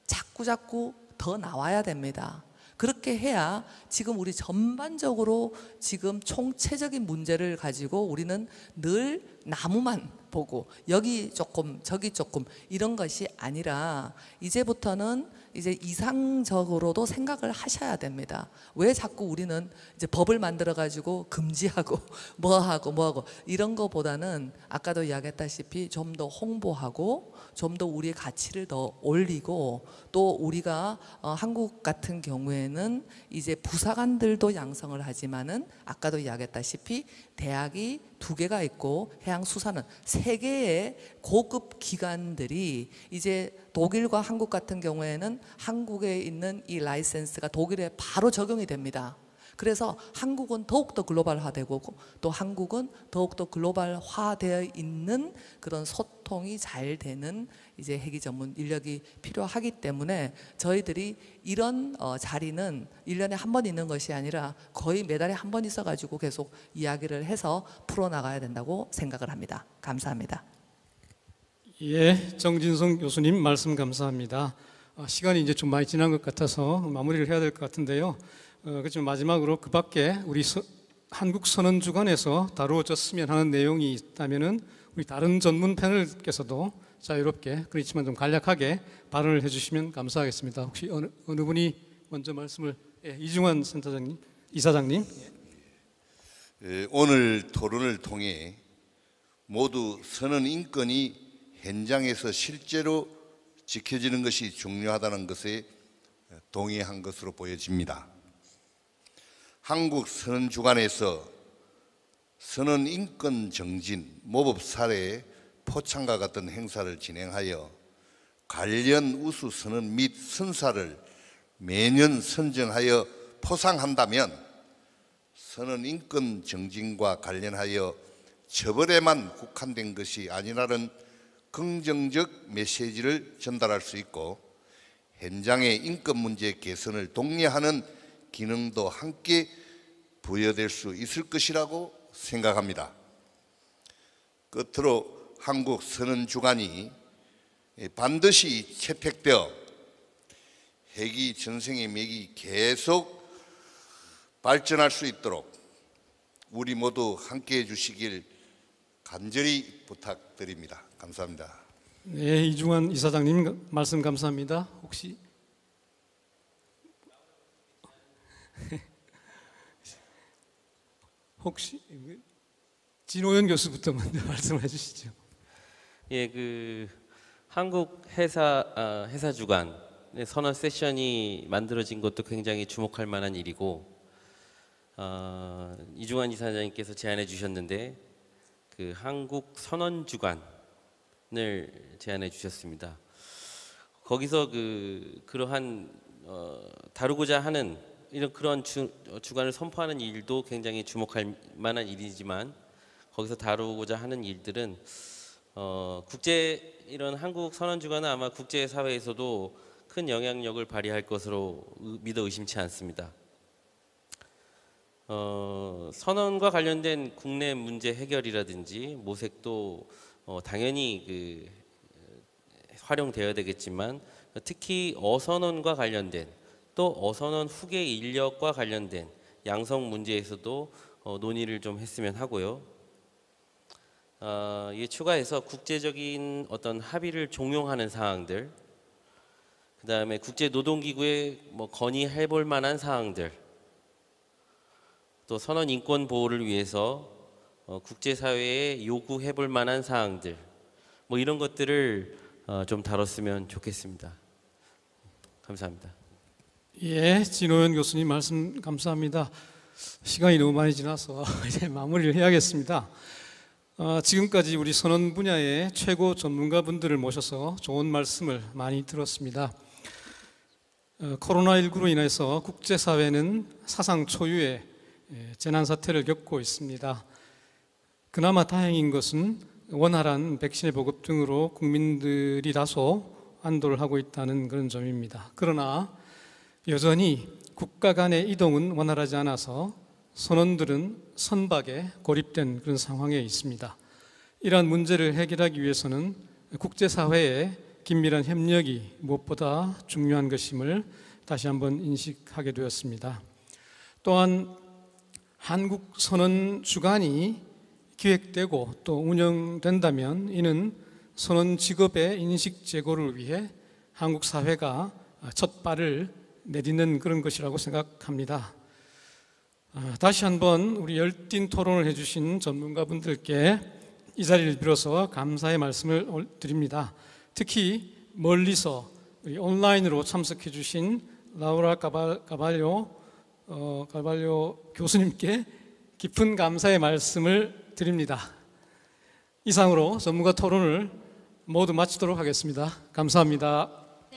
자꾸 더 나와야 됩니다. 그렇게 해야 지금 우리 전반적으로 지금 총체적인 문제를 가지고 우리는 늘 나무만 보고 여기 조금 저기 조금 이런 것이 아니라, 이제부터는 이제 이상적으로도 생각을 하셔야 됩니다. 왜 자꾸 우리는 이제 법을 만들어 가지고 금지하고 뭐하고 이런 거보다는, 아까도 이야기했다시피 좀 더 홍보하고 좀 더 우리의 가치를 더 올리고, 또 우리가 한국 같은 경우에는 이제 부사관들도 양성을 하지만은, 아까도 이야기했다시피 대학이 2개가 있고 해양수산은 3개의 고급 기관들이, 이제 독일과 한국 같은 경우에는 한국에 있는 이 라이센스가 독일에 바로 적용이 됩니다. 그래서 한국은 더욱더 글로벌화되고 또 한국은 더욱더 글로벌화되어 있는 그런 소통이 잘 되는 이제 회기 전문 인력이 필요하기 때문에, 저희들이 이런 자리는 1년에 한 번 있는 것이 아니라 거의 매달에 한 번 있어가지고 계속 이야기를 해서 풀어나가야 된다고 생각을 합니다. 감사합니다. 예, 정진성 교수님 말씀 감사합니다. 시간이 이제 좀 많이 지난 것 같아서 마무리를 해야 될 것 같은데요. 그렇지만 마지막으로 그 밖에 우리 한국 선언주간에서 다루어졌으면 하는 내용이 있다면은 우리 다른 전문 패널께서도 자유롭게 그렇지만 좀 간략하게 발언을 해주시면 감사하겠습니다. 혹시 어느 분이 먼저 말씀을 이중환 센터장님, 이사장님. 오늘 토론을 통해 모두 선언 인권이 현장에서 실제로 지켜지는 것이 중요하다는 것에 동의한 것으로 보여집니다. 한국 선언 주관에서 선언 인권 정진, 모범 사례 포창과 같은 행사를 진행하여 관련 우수 선언 및 선사를 매년 선정하여 포상한다면 선언 인권 정진과 관련하여 처벌에만 국한된 것이 아니라는 긍정적 메시지를 전달할 수 있고 현장의 인권 문제 개선을 독려하는 기능도 함께 부여될 수 있을 것이라고 생각합니다. 끝으로 한국 선언 주관이 반드시 채택되어 핵이 전생의 맥이 계속 발전할 수 있도록 우리 모두 함께해 주시길 간절히 부탁드립니다. 감사합니다. 네, 이중환 이사장님 말씀 감사합니다. 혹시 진호연 교수부터 먼저 말씀해 주시죠. 예, 한국 회사 주간 선언 세션이 만들어진 것도 굉장히 주목할 만한 일이고, 이중환 이사장님께서 제안해 주셨는데 한국 선언 주간을 제안해 주셨습니다. 거기서 그러한 다루고자 하는 그런 주간을 선포하는 일도 굉장히 주목할 만한 일이지만, 거기서 다루고자 하는 일들은 이런 한국 선언 주간은 아마 국제 사회에서도 큰 영향력을 발휘할 것으로 믿어 의심치 않습니다. 선언과 관련된 국내 문제 해결이라든지 모색도 당연히 활용되어야 되겠지만, 특히 어선언과 관련된 또 어선언 후계 인력과 관련된 양성 문제에서도 논의를 좀 했으면 하고요. 이에 추가해서 국제적인 어떤 합의를 종용하는 사항들, 그 다음에 국제노동기구에 건의해볼 만한 사항들, 또 선언 인권 보호를 위해서 국제사회에 요구해볼 만한 사항들, 이런 것들을 좀 다뤘으면 좋겠습니다. 감사합니다. 예, 진호연 교수님 말씀 감사합니다. 시간이 너무 많이 지나서 이제 마무리를 해야겠습니다. 지금까지 우리 선언 분야의 최고 전문가분들을 모셔서 좋은 말씀을 많이 들었습니다. 코로나19로 인해서 국제사회는 사상 초유의 재난사태를 겪고 있습니다. 그나마 다행인 것은 원활한 백신의 보급 등으로 국민들이 다소 안도를 하고 있다는 그런 점입니다. 그러나 여전히 국가 간의 이동은 원활하지 않아서 선원들은 선박에 고립된 그런 상황에 있습니다. 이러한 문제를 해결하기 위해서는 국제사회의 긴밀한 협력이 무엇보다 중요한 것임을 다시 한번 인식하게 되었습니다. 또한 한국 선언 주간이 기획되고 또 운영된다면 이는 선언 직업의 인식 제고를 위해 한국 사회가 첫 발을 내딛는 그런 것이라고 생각합니다. 다시 한번 우리 열띤 토론을 해주신 전문가분들께 이 자리를 빌어서 감사의 말씀을 드립니다. 특히 멀리서 온라인으로 참석해 주신 라우라 가발료 교수님께 깊은 감사의 말씀을 드립니다. 이상으로 전문가 토론을 모두 마치도록 하겠습니다. 감사합니다.